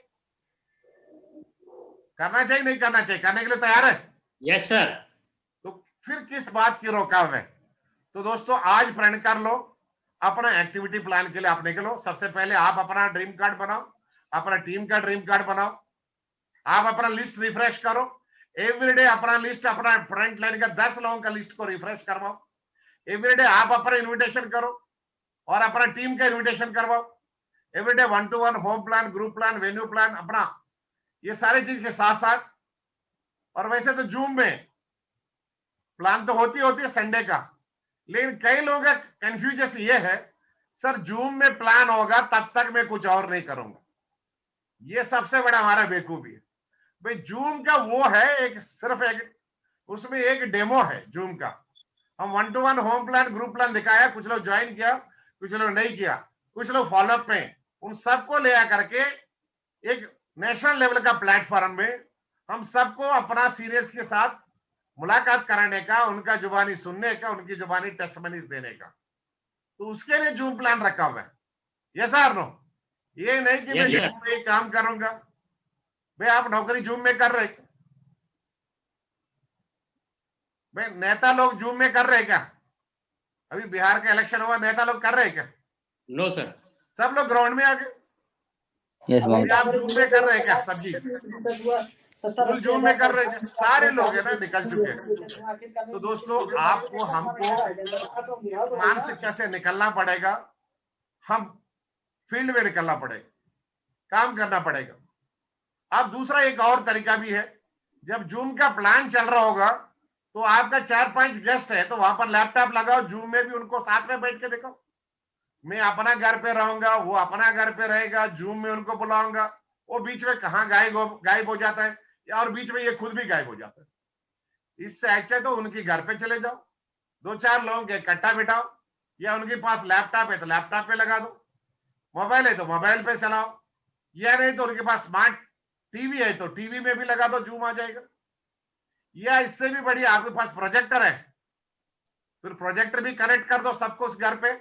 [SPEAKER 2] करना चाहिए नहीं करना चाहिए? करने के लिए तैयार है?
[SPEAKER 1] Yes sir.
[SPEAKER 2] तो फिर किस बात की रोकाव है? तो दोस्तों आज प्रण कर लो, अपना एक्टिविटी प्लान के लिए आप निकलो। सबसे पहले आप अपना ड्रीम कार्ड बनाओ, अपना टीम का ड्रीम कार्ड बनाओ, आप अपना लिस्ट रिफ्रेश करो। एवरीडे अपना लिस्ट, अपना फ्रंट लाइन का 10 लोगों का लिस्ट को रिफ्रेश करवाओ। एवरीडे आप अपना इन्विटेशन करो और अपना टीम का इन्विटेशन करवाओ। Everyday 1-to-1 home plan, group plan, venue plan अपना, ये सारी चीज के साथ साथ। और वैसे तो जूम में प्लान तो होती है संडे का, लेकिन कई लोगों का कंफ्यूजन ये है, सर जूम में प्लान होगा तब तक मैं कुछ और नहीं करूंगा। ये सबसे बड़ा हमारा बेवकूफी है। भाई जूम का वो है एक, सिर्फ एक, उसमें एक डेमो है जूम का। हम 1-to-1 home plan, group plan दिखाया, कुछ लोग ज्वाइन किया, कुछ लोग नहीं किया, कुछ लोग फॉलोअप में। उन सबको ले करके एक नेशनल लेवल का प्लेटफॉर्म में हम सबको अपना सीनियर्स के साथ मुलाकात कराने का, उनका जुबानी सुनने का, उनकी जुबानी टेस्टमनीज देने का। तो उसके लिए जूम प्लान रखा हुआ है। यस और नो? ये नहीं कि मैं जूम में ही काम करूंगा। भाई आप नौकरी जूम में कर रहे, भाई नेता लोग जूम में कर रहे क्या? अभी बिहार का इलेक्शन हुआ, नेता लोग कर रहे क्या?
[SPEAKER 1] No sir.
[SPEAKER 2] सब लोग ग्राउंड में आ गए।
[SPEAKER 3] यस
[SPEAKER 2] आप जूम में कर रहे क्या? सब्जी फुल जूम में कर रहे हैं, सारे लोग है ना निकल चुके हैं। तो दोस्तों आपको, हमको मानसिकता से निकलना पड़ेगा, हम फील्ड में निकलना पड़ेगा, काम करना पड़ेगा। अब दूसरा एक और तरीका भी है, जब जूम का प्लान चल रहा होगा तो आपका 4-5 गेस्ट है, तो वहां पर लैपटॉप लगाओ, जूम में भी उनको साथ में बैठ के देखो। मैं अपना घर पे रहूंगा, वो अपना घर पे रहेगा, जूम में उनको बुलाऊंगा, वो बीच में कहाँ गायब हो जाता है, और बीच में ये खुद भी गायब हो जाता है। इससे अच्छा तो उनके घर पे चले जाओ, 2-4 लोगों के इकट्ठा बिठाओ, या उनके पास लैपटॉप है तो लैपटॉप पे लगा दो, मोबाइल है तो मोबाइल पे चलाओ, या नहीं तो उनके पास स्मार्ट टीवी है तो टीवी में भी लगा दो, जूम आ जाएगा। या इससे भी बढ़िया आपके पास प्रोजेक्टर है, फिर प्रोजेक्टर भी कनेक्ट कर दो सबको उस घर पे,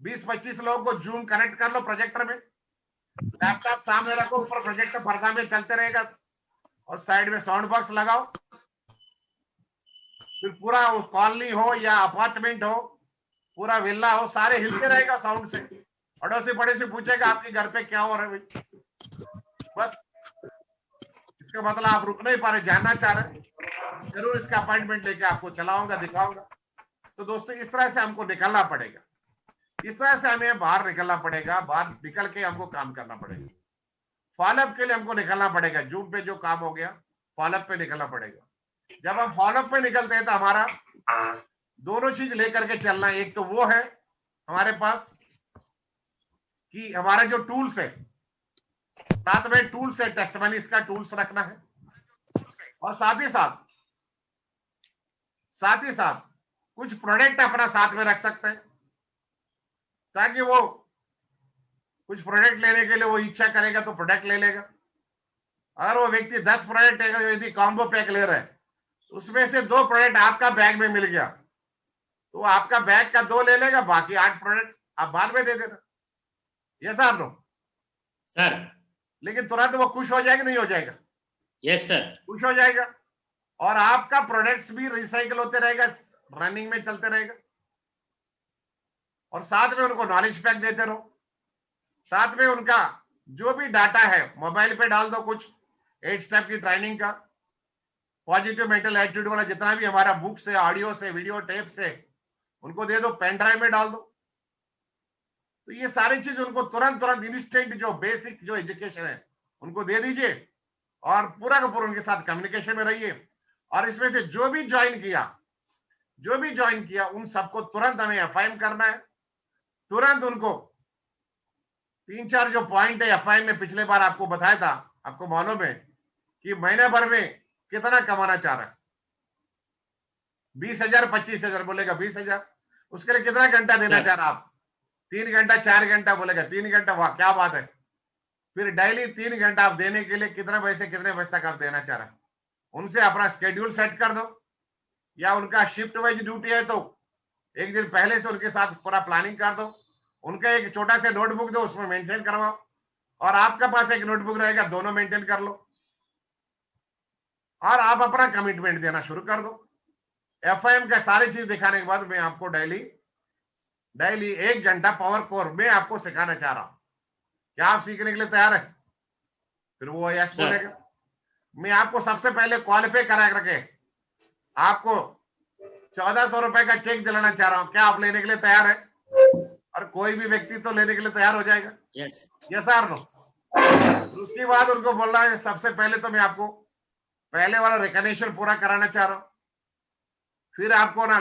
[SPEAKER 2] 20-25 लोगों को जूम कनेक्ट कर लो प्रोजेक्टर में, लैपटॉप सामने रखो, ऊपर प्रोजेक्टर पर्दा में चलते रहेगा, और साइड में साउंड बॉक्स लगाओ। फिर पूरा कॉलोनी हो या अपार्टमेंट हो, पूरा विल्ला हो, सारे हिलते रहेगा साउंड से। अड़ोसी पड़ोसी पूछेगा आपके घर पे क्या हो रहा है भाई, बस इसका मतलब आप रुक नहीं पा रहे, जानना चाह रहे, जरूर इसका अपॉइंटमेंट लेके आपको चलाऊंगा, दिखाऊंगा। तो दोस्तों इस तरह से हमको निकलना पड़ेगा, इस तरह से हमें बाहर निकलना पड़ेगा, बाहर निकल के हमको काम करना पड़ेगा। फॉलोअप के लिए हमको निकलना पड़ेगा, जूम पे जो काम हो गया फॉलोअप पे निकलना पड़ेगा। जब हम फॉलोअप पे निकलते हैं तो हमारा दोनों चीज लेकर के चलना है। एक तो वो है हमारे पास कि हमारा जो टूल्स है, साथ में टूल्स है, टेस्टमनीज का टूल्स रखना है, और साथ ही साथ कुछ प्रोडक्ट अपना साथ में रख सकते हैं। ताकि वो कुछ प्रोडक्ट लेने के लिए वो इच्छा करेगा तो प्रोडक्ट ले लेगा। अगर वो व्यक्ति 10 प्रोडक्ट यदि कॉम्बो पैक ले रहा है, उसमें से 2 प्रोडक्ट आपका बैग में मिल गया, तो आपका बैग का 2 ले लेगा, बाकी 8 प्रोडक्ट आप बाद में दे देना। Yes sir no
[SPEAKER 1] sir.
[SPEAKER 2] लेकिन तुरंत वो खुश हो जाएगा, नहीं हो जाएगा?
[SPEAKER 1] Yes sir.
[SPEAKER 2] खुश हो जाएगा, और आपका प्रोडक्ट्स भी रिसाइकल होते रहेगा, रनिंग में चलते रहेगा। और साथ में उनको नॉलेज पैक देते रहो, साथ में उनका जो भी डाटा है मोबाइल पे डाल दो, कुछ 8 स्टेप की ट्रेनिंग का, पॉजिटिव मेंटल एटीट्यूड वाला जितना भी हमारा बुक से, ऑडियो से, वीडियो टेप से, उनको दे दो, पेन ड्राइव में डाल दो। तो ये सारी चीज उनको तुरंत तुरंत इंस्टेंट जो बेसिक जो एजुकेशन है उनको दे दीजिए, और पूरा का पूरा उनके साथ कम्युनिकेशन में रहिए। और इसमें से जो भी ज्वाइन किया उन सबको तुरंत हमें एफआईएम करना है। तुरंत उनको 3-4 जो पॉइंट है एफआईएम में, पिछले बार आपको बताया था, आपको मालूम है कि महीने भर में कितना कमाना चाह रहा है। 20,000 25,000 बोलेगा 20,000, उसके लिए कितना घंटा देना चाह रहा आप? 3 घंटा 4 घंटा बोलेगा 3 घंटा, वाह क्या बात है। फिर डेली 3 घंटा आप देने के लिए कितने बजे से कितने बजे तक आप देना चाह रहे हैं, उनसे अपना स्केड्यूल सेट कर दो। या उनका शिफ्ट वाइज ड्यूटी है तो एक दिन पहले से उनके साथ पूरा प्लानिंग कर दो, उनका एक छोटा सा नोटबुक दो, उसमें मेंशन करवाओ, और आपका पास एक नोटबुक रहेगा, दोनों मेंटेन कर लो, और आप अपना कमिटमेंट देना शुरू कर दो। एफआईएम का सारी चीज दिखाने के बाद मैं आपको डेली 1 घंटा पावर कोर में आपको सिखाना चाह रहा हूं। क्या आप सीखने के लिए तैयार है? फिर वो यस बोलेगा। मैं आपको सबसे पहले क्वालिफाई करा करके आपको 1400 रुपए का चेक दिलाना चाह रहा हूं। क्या आप लेने के लिए तैयार है? और कोई भी व्यक्ति तो लेने के लिए तैयार हो जाएगा।
[SPEAKER 1] Yes
[SPEAKER 2] yes sir no. उसके बाद उनको बोलना है, सबसे पहले तो मैं आपको पहले वाला रिकग्निशन पूरा कराना चाह रहा हूं, फिर आपको ना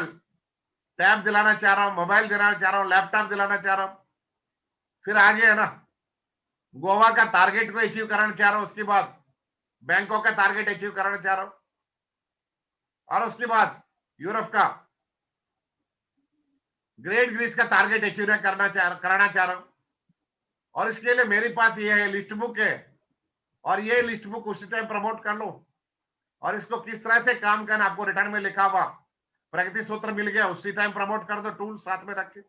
[SPEAKER 2] टैब दिलाना चाह रहा हूं, मोबाइल दिलाना चाह रहा हूं, लैपटॉप दिलाना चाह रहा हूं, फिर आगे है ना गोवा का टारगेट को अचीव कराना चाह रहा हूं, उसके बाद बैंकॉक का टारगेट अचीव कराना चाह रहा हूं, और उसके बाद यूरोप का ग्रेट ग्रीस का टारगेट अचीव कराना चाह रहा हूं। और इसके लिए मेरे पास ये है लिस्ट बुक है, और ये लिस्ट बुक उसी टाइम प्रमोट कर लो, और इसको किस तरह से काम करना आपको रिटर्न में लिखा हुआ प्रगति सूत्र मिल गया, उसी टाइम प्रमोट कर दो, टूल साथ में रख के।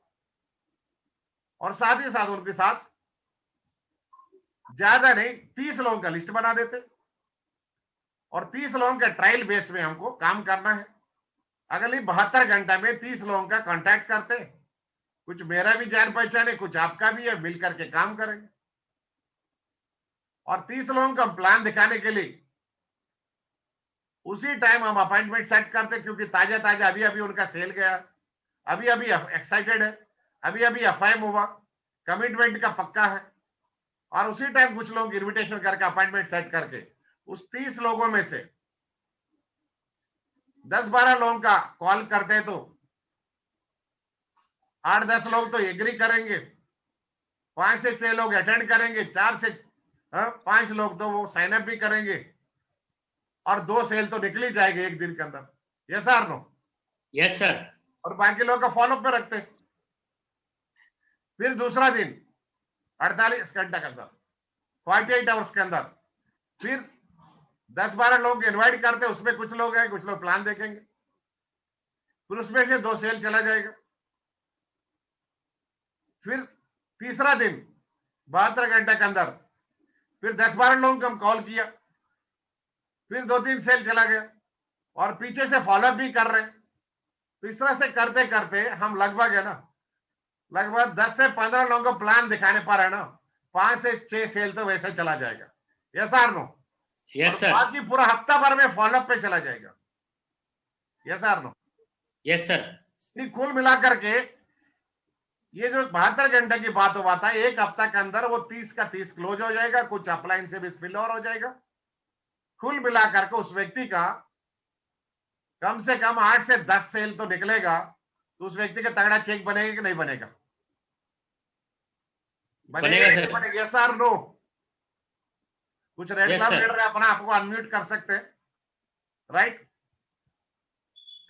[SPEAKER 2] और साथ ही साथ उनके साथ ज्यादा नहीं 30 लोगों का लिस्ट बना देते, और 30 लोगों के ट्रायल बेस में हमको काम करना है। अगले 72 घंटा में 30 लोगों का कांटेक्ट करते, कुछ मेरा भी जान पहचान है, कुछ आपका भी है, मिल करके काम करेंगे। और 30 लोगों का प्लान दिखाने के लिए उसी टाइम हम अपॉइंटमेंट सेट करते, क्योंकि ताजा ताजा अभी अभी उनका सेल गया, अभी अभी एक्साइटेड है, अभी अभी एफआईएम हुआ, कमिटमेंट का पक्का है। और उसी टाइम कुछ लोगों की इन्विटेशन करके अपॉइंटमेंट सेट करके उस 30 लोगों में से 10-12 लोगों का कॉल करते हैं, तो 8-10 लोग तो एग्री करेंगे, 5 से 6 लोग अटेंड करेंगे, 4 से 5 लोग तो वो साइन अप भी करेंगे, और 2 सेल तो निकल ही जाएंगे एक दिन के अंदर। Yes sir no?
[SPEAKER 1] Yes sir.
[SPEAKER 2] और बाकी लोग का फॉलोअप में रखते। फिर दूसरा दिन 48 घंटे के अंदर, 48 आवर्स के अंदर, फिर 10-12 लोग इनवाइट करते, उसमें कुछ लोग हैं, कुछ लोग प्लान देखेंगे, फिर उसमें से 2 सेल चला जाएगा। फिर तीसरा दिन 72 घंटे के अंदर फिर 10-12 लोगों को हम कॉल किया, फिर 2-3 सेल चला गया, और पीछे से फॉलोअप भी कर रहे हैं। तो इस तरह से करते करते हम लगभग है ना, लगभग 10 से 15 लोगों को प्लान दिखाने पर है ना 5 से 6 सेल तो वैसे चला जाएगा। Yes sir no?
[SPEAKER 1] Yes sir.
[SPEAKER 2] बाकी पूरा हफ्ता भर में फॉलोअप पे चला जाएगा। Yes sir no?
[SPEAKER 1] Yes sir.
[SPEAKER 2] कुल मिलाकर के ये जो 72 घंटे की बात हुआ था, एक हफ्ता के अंदर वो 30 का 30 क्लोज हो जाएगा, कुछ अपलाइन से भी स्पिल ओवर हो जाएगा। कुल मिलाकर के उस व्यक्ति का कम से कम 8 से 10 सेल तो निकलेगा। तो उस व्यक्ति का तगड़ा चेक बनेगा कि नहीं बनेगा?
[SPEAKER 1] बनेगा सर।
[SPEAKER 2] बनेगा। Yes sir no? कुछ रेड क्लब लीडर अपना आपको अनम्यूट कर सकते हैं, राइट?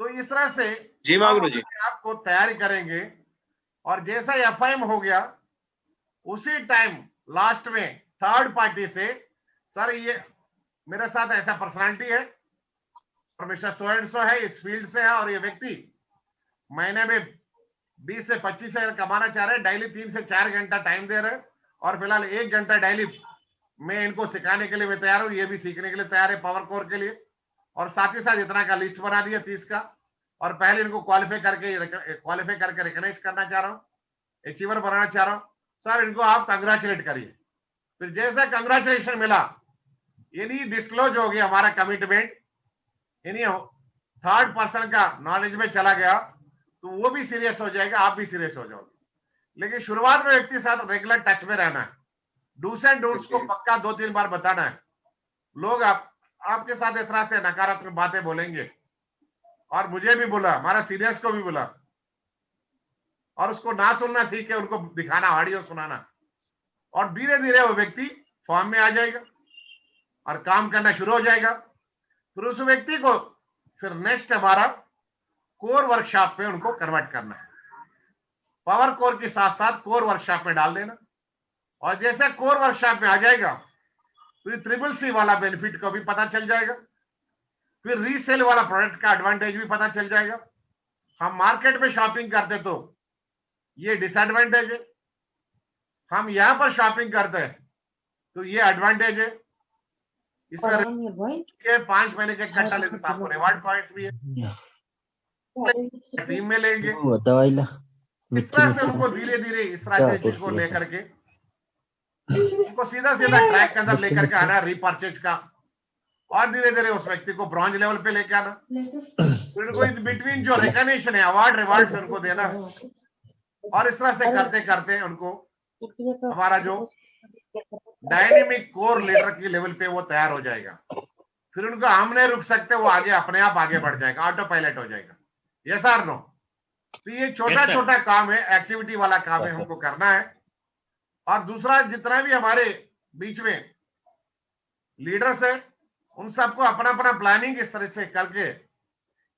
[SPEAKER 2] तो इस तरह से
[SPEAKER 3] जी मां गुरु जी,
[SPEAKER 2] आपको तैयारी करेंगे और जैसा एफआईएम हो गया उसी टाइम लास्ट में थर्ड पार्टी से, सर ये मेरे साथ ऐसा पर्सनालिटी है और मिस्टर सो एंड सो है, इस फील्ड से है, और ये व्यक्ति महीने में 20 से 25 हजार कमाना चाह रहे हैं, डेली 3 से 4 घंटा टाइम दे रहे हैं, और फिलहाल 1 घंटा डेली मैं इनको सिखाने के लिए मैं तैयार हूं, ये भी सीखने के लिए तैयार है पावर कोर के लिए, और साथ ही साथ इतना का लिस्ट बना दिया 30 का, और पहले इनको क्वालिफाई करके रिकॉग्नाइज करना चाह रहा हूँ, अचीवर बनाना चाह रहा हूँ। सर इनको आप कंग्रेचुलेट करिए। फिर जैसा कंग्रेचुलेशन मिला, यानी डिस्क्लोज हो गया हमारा कमिटमेंट, यानी थर्ड पर्सन का नॉलेज में चला गया, तो वो भी सीरियस हो जाएगा, आप भी सीरियस हो जाओगे। लेकिन शुरुआत में व्यक्ति साथ रेगुलर टच में रहना है, डूस एंड डोंट्स को पक्का 2-3 बार बताना है। लोग आपके साथ इस तरह से नकारात्मक बातें बोलेंगे, और मुझे भी बोला, हमारा सीनियर्स को भी बोला, और उसको ना सुनना सीख के उनको दिखाना, ऑडियो सुनाना, और धीरे धीरे वो व्यक्ति फॉर्म में आ जाएगा और काम करना शुरू हो जाएगा। फिर उस व्यक्ति को फिर नेक्स्ट हमारा कोर वर्कशॉप पे उनको कन्वर्ट करना है, पावर कोर के साथ साथ कोर वर्कशॉप में डाल देना, और जैसे कोर वर्कशॉप में आ जाएगा फिर ट्रिपल सी वाला बेनिफिट को भी पता चल जाएगा, फिर रीसेल वाला प्रोडक्ट का एडवांटेज भी पता चल जाएगा। हम मार्केट में शॉपिंग करते तो ये डिसएडवांटेज है, हम यहां पर शॉपिंग करते हैं तो ये एडवांटेज है। इसमें के 5 महीने के कट्टा लेते तो आपको रिवार्ड पॉइंट्स भी है, टीम में लेंगे। इस तरह से उनको धीरे धीरे इस तरह से चीज को लेकर के उनको सीधा सीधा ट्रैक के अंदर लेकर के आना, रिपर्चेज का, और धीरे धीरे उस व्यक्ति को ब्रॉन्ज लेवल पे लेके आना, फिर उनको इन बिटवीन जो रिकॉग्निशन है, अवार्ड रिवार्ड उनको देना, और इस तरह से करते करते उनको हमारा जो डायनेमिक कोर लीडर की लेवल पे वो तैयार हो जाएगा। फिर उनको हम नहीं रुक सकते, वो आगे अपने आप आगे बढ़ जाएगा, ऑटो पायलट हो जाएगा। यस और नो? तो ये छोटा छोटा काम है, एक्टिविटी वाला काम है, हमको करना है। और दूसरा, जितना भी हमारे बीच में लीडर्स है उन सबको अपना अपना प्लानिंग इस तरह से करके,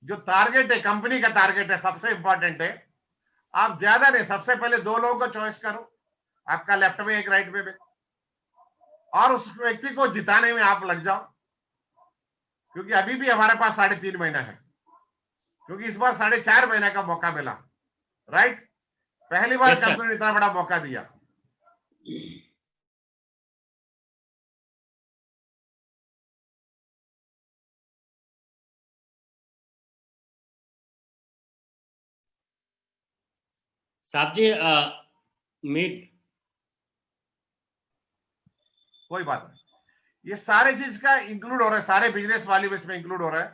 [SPEAKER 2] जो टारगेट है, कंपनी का टारगेट है, सबसे इंपॉर्टेंट है, आप ज्यादा नहीं, सबसे पहले 2 लोगों को चॉइस करो, आपका लेफ्ट में एक राइट में, और उस व्यक्ति को जिताने में आप लग जाओ, क्योंकि अभी भी हमारे पास 3.5 महीना है, क्योंकि इस बार 4.5 महीने का मौका मिला, राइट? पहली बार कंपनी ने इतना बड़ा मौका दिया।
[SPEAKER 1] साहब जी मीट,
[SPEAKER 2] कोई बात नहीं, ये सारे चीज का इंक्लूड हो रहा है, सारे बिजनेस वाले भी इसमें इंक्लूड हो रहा है,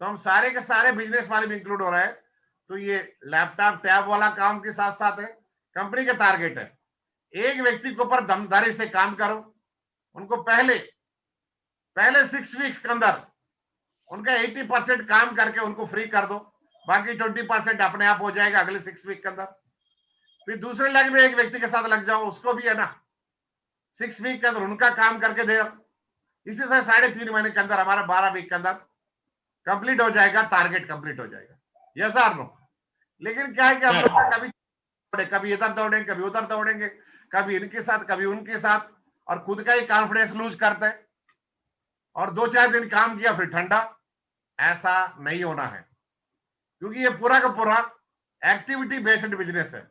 [SPEAKER 2] तो हम सारे के सारे बिजनेस वाले भी इंक्लूड हो रहा है। तो ये लैपटॉप टैब वाला काम के साथ साथ है, कंपनी का टारगेट है, एक व्यक्ति के ऊपर दमदारी से काम करो, उनको पहले 6 वीक्स के अंदर उनका 80% काम करके उनको फ्री कर दो, बाकी 20% अपने आप हो जाएगा अगले 6 वीक के अंदर। फिर दूसरे लेग में एक व्यक्ति के साथ लग जाओ, उसको भी है ना 6 वीक के अंदर उनका काम करके दे। इसी तरह 3.5 महीने के अंदर हमारा 12 वीक के अंदर कंप्लीट हो जाएगा, टारगेट कंप्लीट हो जाएगा। यस और नो? लेकिन क्या है कि हम लोग कभी इधर दौड़ेंगे, कभी उधर दौड़ेंगे, कभी इनके साथ कभी उनके साथ, और खुद का ही कॉन्फिडेंस लूज करते हैं, और 2-4 दिन काम किया फिर ठंडा। ऐसा नहीं होना है, क्योंकि ये पूरा का पूरा एक्टिविटी बेस्ड बिजनेस है,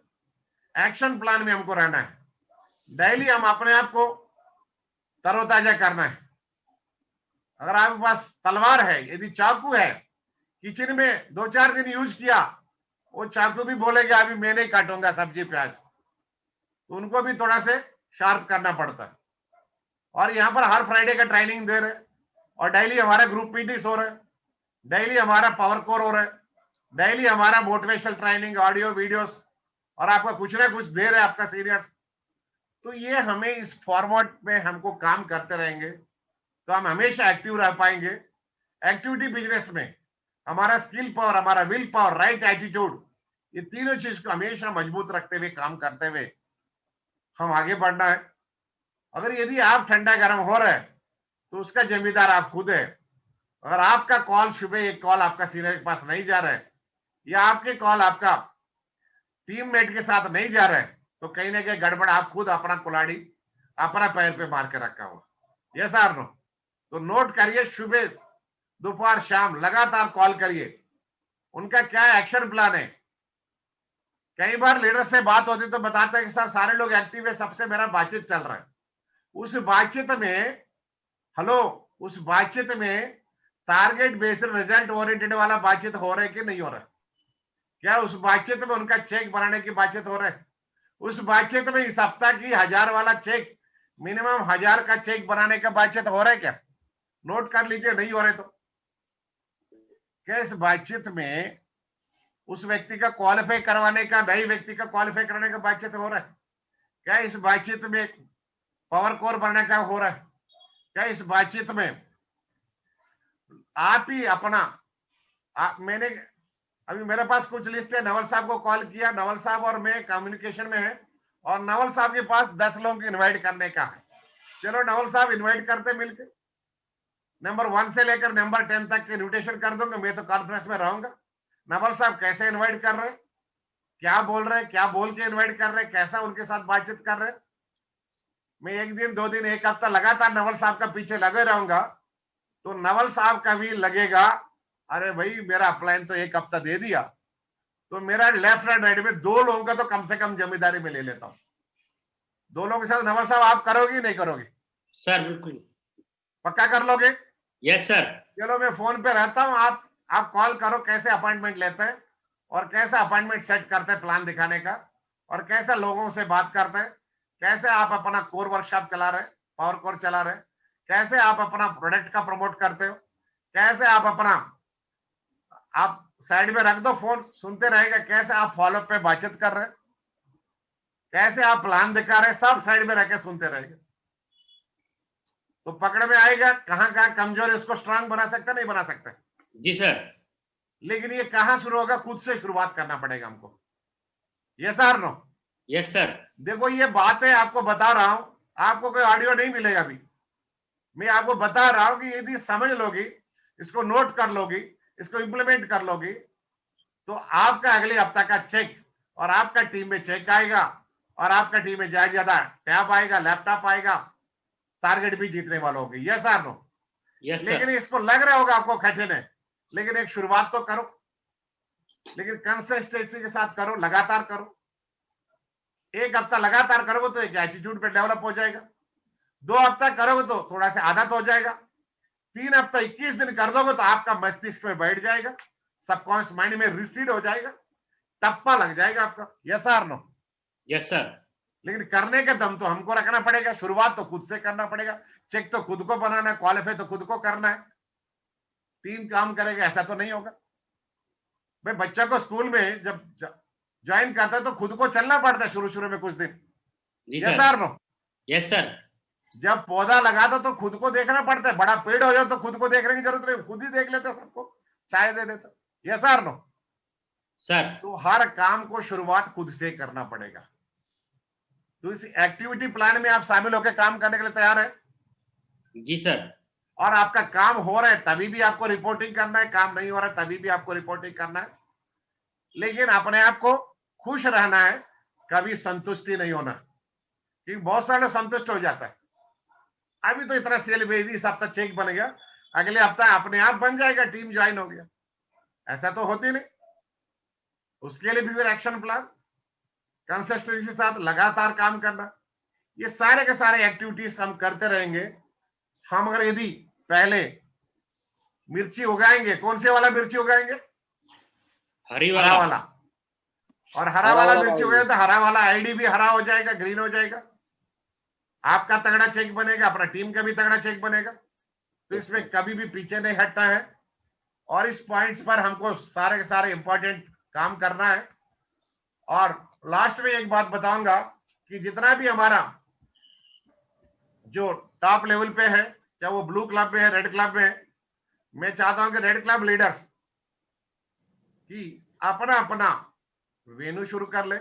[SPEAKER 2] एक्शन प्लान में हमको रहना है, डेली हम अपने आप को तरोताजा करना है। अगर आपके पास तलवार है, यदि चाकू है, किचन में 2-4 दिन यूज किया, वो चाकू भी बोलेगा अभी मैं नहीं काटूंगा सब्जी प्याज, तो उनको भी थोड़ा से शार्प करना पड़ता है। और यहाँ पर हर फ्राइडे का ट्रेनिंग दे रहे, और डेली हमारा ग्रुप मीटिंग्स हो रहे, डेली हमारा पावर कोर हो रहा है, डेली हमारा मोटिवेशनल ट्रेनिंग, ऑडियो वीडियोस, और आपका कुछ ना कुछ दे रहे आपका सीनियर्स। तो ये हमें इस फॉर्मेट में हमको काम करते रहेंगे तो हम हमेशा एक्टिव रह पाएंगे। एक्टिविटी बिजनेस में हमारा स्किल पावर, हमारा विल पावर, राइट एटीट्यूड, ये तीनों चीज को हमेशा मजबूत रखते हुए काम करते हुए हम आगे बढ़ना है। अगर यदि आप ठंडा गर्म हो रहे हैं तो उसका जिम्मेदार आप खुद है। अगर आपका कॉल सुबह एक कॉल आपका सीनियर के पास नहीं जा रहा है, या आपके कॉल आपका टीममेट के साथ नहीं जा रहे तो कहीं ना कहीं गड़बड़, आप खुद अपना कुलाड़ी अपना पैर पे मार के रखा हुआ। Yes or no? तो नोट करिए, सुबह दोपहर शाम लगातार कॉल करिए, उनका क्या एक्शन प्लान है। कई बार लीडर से बात होती तो बताते हैं कि सर सारे लोग एक्टिव है, सबसे मेरा बातचीत चल रहा है। उस बातचीत में, हेलो, उस बातचीत में टारगेट बेस्ड रिजल्ट ओरिएंटेड वाला बातचीत हो रहा है कि नहीं हो रहा है? क्या उस बातचीत में उनका चेक बनाने की बातचीत हो रहा है? उस बातचीत में इस हफ्ता की 1000 वाला चेक, मिनिमम 1000 का चेक बनाने का बातचीत हो रहा है क्या? नोट कर लीजिए, नहीं हो रहे तो क्या इस बातचीत में उस व्यक्ति का क्वालिफाई करवाने का, नए व्यक्ति का क्वालिफाई करने का बातचीत हो रहा है? क्या इस बातचीत में पावर कोर बनने का हो रहा है? क्या इस बातचीत में आप ही अपना मैंने अभी मेरे पास कुछ लिस्ट है, नवल साहब को कॉल किया, नवल साहब और मैं कम्युनिकेशन में है, और नवल साहब के पास 10 लोगों को इनवाइट करने का है। चलो नवल साहब इनवाइट करते मिलके, नंबर 1 से लेकर नंबर 10 तक के इन्विटेशन कर दूंगा, मैं तो कॉन्फ्रेंस में रहूंगा। नवल साहब कैसे इनवाइट कर रहे हैं, क्या बोल रहे हैं, क्या बोल के इनवाइट कर रहे हैं, कैसा उनके साथ बातचीत कर रहे हैं। मैं 1 दिन 2 दिन 1 हफ्ता लगातार नवल साहब का पीछे लगे रहूंगा, तो नवल साहब का भी लगेगा अरे भाई मेरा प्लान तो 1 हफ्ता दे दिया, तो मेरा लेफ्ट एंड राइट में 2 लोगों का तो कम से कम जिम्मेदारी में ले लेता हूं। 2 लोगों के साथ नवल साहब आप करोगे नहीं करोगे?
[SPEAKER 1] सर बिल्कुल।
[SPEAKER 2] पक्का कर लोगे?
[SPEAKER 1] Yes sir.
[SPEAKER 2] चलो मैं फोन पे रहता हूं, आप कॉल करो, कैसे अपॉइंटमेंट लेते हैं और कैसे अपॉइंटमेंट सेट करते हैं प्लान दिखाने का, और कैसे लोगों से बात करते हैं, कैसे आप अपना कोर वर्कशॉप चला रहे, पावर कोर चला रहे, कैसे आप अपना प्रोडक्ट का प्रमोट करते हो, कैसे आप अपना, आप साइड में रख दो फोन, सुनते रहेगा, कैसे आप फॉलोअप पे बातचीत कर रहे हैं, कैसे आप प्लान दिखा रहे हैं, सब साइड में रह के सुनते रहेगा, तो पकड़ में आएगा कहां कहां कमजोर है, उसको स्ट्रांग बना सकते नहीं बना सकते?
[SPEAKER 1] जी सर।
[SPEAKER 2] लेकिन ये कहां शुरू होगा? खुद से शुरुआत करना पड़ेगा हमको। Yes or no?
[SPEAKER 1] Yes sir.
[SPEAKER 2] देखो ये बात है, आपको बता रहा हूं, आपको कोई ऑडियो नहीं मिलेगा अभी, मैं आपको बता रहा हूं कि यदि समझ लोगी, इसको नोट कर लोगी, इसको इंप्लीमेंट कर लोगी, तो आपका अगले हफ्ता का चेक और आपका टीम में चेक आएगा, और आपका टीम में ज्यादा टैब आएगा, लैपटॉप आएगा, टारगेट भी जीतने वाले होंगे। Yes or no?
[SPEAKER 1] यस
[SPEAKER 2] लेकिन
[SPEAKER 1] सर।
[SPEAKER 2] इसको लग रहा होगा आपको कठिन है, लेकिन एक शुरुआत तो करो, लेकिन कंसिस्टेंसी के साथ करो, लगातार करो। 1 हफ्ता लगातार करोगे तो एक एटीट्यूड पे डेवलप हो जाएगा, 2 हफ्ता करोगे तो थोड़ा सा आदत हो जाएगा, 3 हफ्ता 21 दिन कर दोगे तो आपका मस्तिष्क में बैठ जाएगा, सबकॉन्शियस माइंड में रिसीड हो जाएगा, टप्पा लग जाएगा आपका। Yes or no?
[SPEAKER 1] Yes sir.
[SPEAKER 2] लेकिन करने का दम तो हमको रखना पड़ेगा, शुरुआत तो खुद से करना पड़ेगा, चेक तो खुद को बनाना है, क्वालिफाई तो खुद को करना है, टीम काम करेगा ऐसा तो नहीं होगा भाई। बच्चा को स्कूल में जब ज्वाइन करता है तो खुद को चलना पड़ता है शुरू शुरू में कुछ दिन। Yes or no?
[SPEAKER 1] Yes sir.
[SPEAKER 2] जब पौधा लगाता तो खुद को देखना पड़ता है, बड़ा पेड़ हो जाए तो खुद को देखने की जरूरत नहीं, खुद ही देख लेते सबको, चाय दे देता। Yes or no?
[SPEAKER 1] सर।
[SPEAKER 2] तो हर काम को शुरुआत खुद से करना पड़ेगा। तो इस एक्टिविटी प्लान में आप शामिल होकर काम करने के लिए तैयार है?
[SPEAKER 1] जी सर।
[SPEAKER 2] और आपका काम हो रहा है तभी भी आपको रिपोर्टिंग करना है, काम नहीं हो रहा है तभी भी आपको रिपोर्टिंग करना है, लेकिन अपने आप को खुश रहना है, कभी संतुष्टि नहीं होना, क्योंकि बहुत सारे संतुष्ट हो जाता है, अभी तो इतना सेल भेज दी, इस हफ्ता चेक बन गया, अगले हफ्ता अपने आप बन जाएगा, टीम ज्वाइन हो गया, ऐसा तो होती नहीं। उसके लिए भी फिर एक्शन प्लान, कंसिस्टेंसी के साथ लगातार काम करना, ये सारे के सारे एक्टिविटीज हम करते रहेंगे। हम अगर यदि पहले मिर्ची उगाएंगे, कौन से वाला मिर्ची उगाएंगे? हरा वाला। और हरा वाला मिर्ची उगाएंगे तो हरा वाला आईडी भी हरा हो जाएगा, ग्रीन हो जाएगा, आपका तगड़ा चेक बनेगा, अपना टीम का भी तगड़ा चेक बनेगा, तो इसमें कभी भी पीछे नहीं हटना है। और इस पॉइंट्स पर हमको सारे के सारे इंपॉर्टेंट काम करना है। और लास्ट में एक बात बताऊंगा कि जितना भी हमारा जो टॉप लेवल पे है, चाहे वो ब्लू क्लब में है, रेड क्लब में है, मैं चाहता हूं कि रेड क्लब लीडर्स कि अपना अपना वेन्यू शुरू कर ले,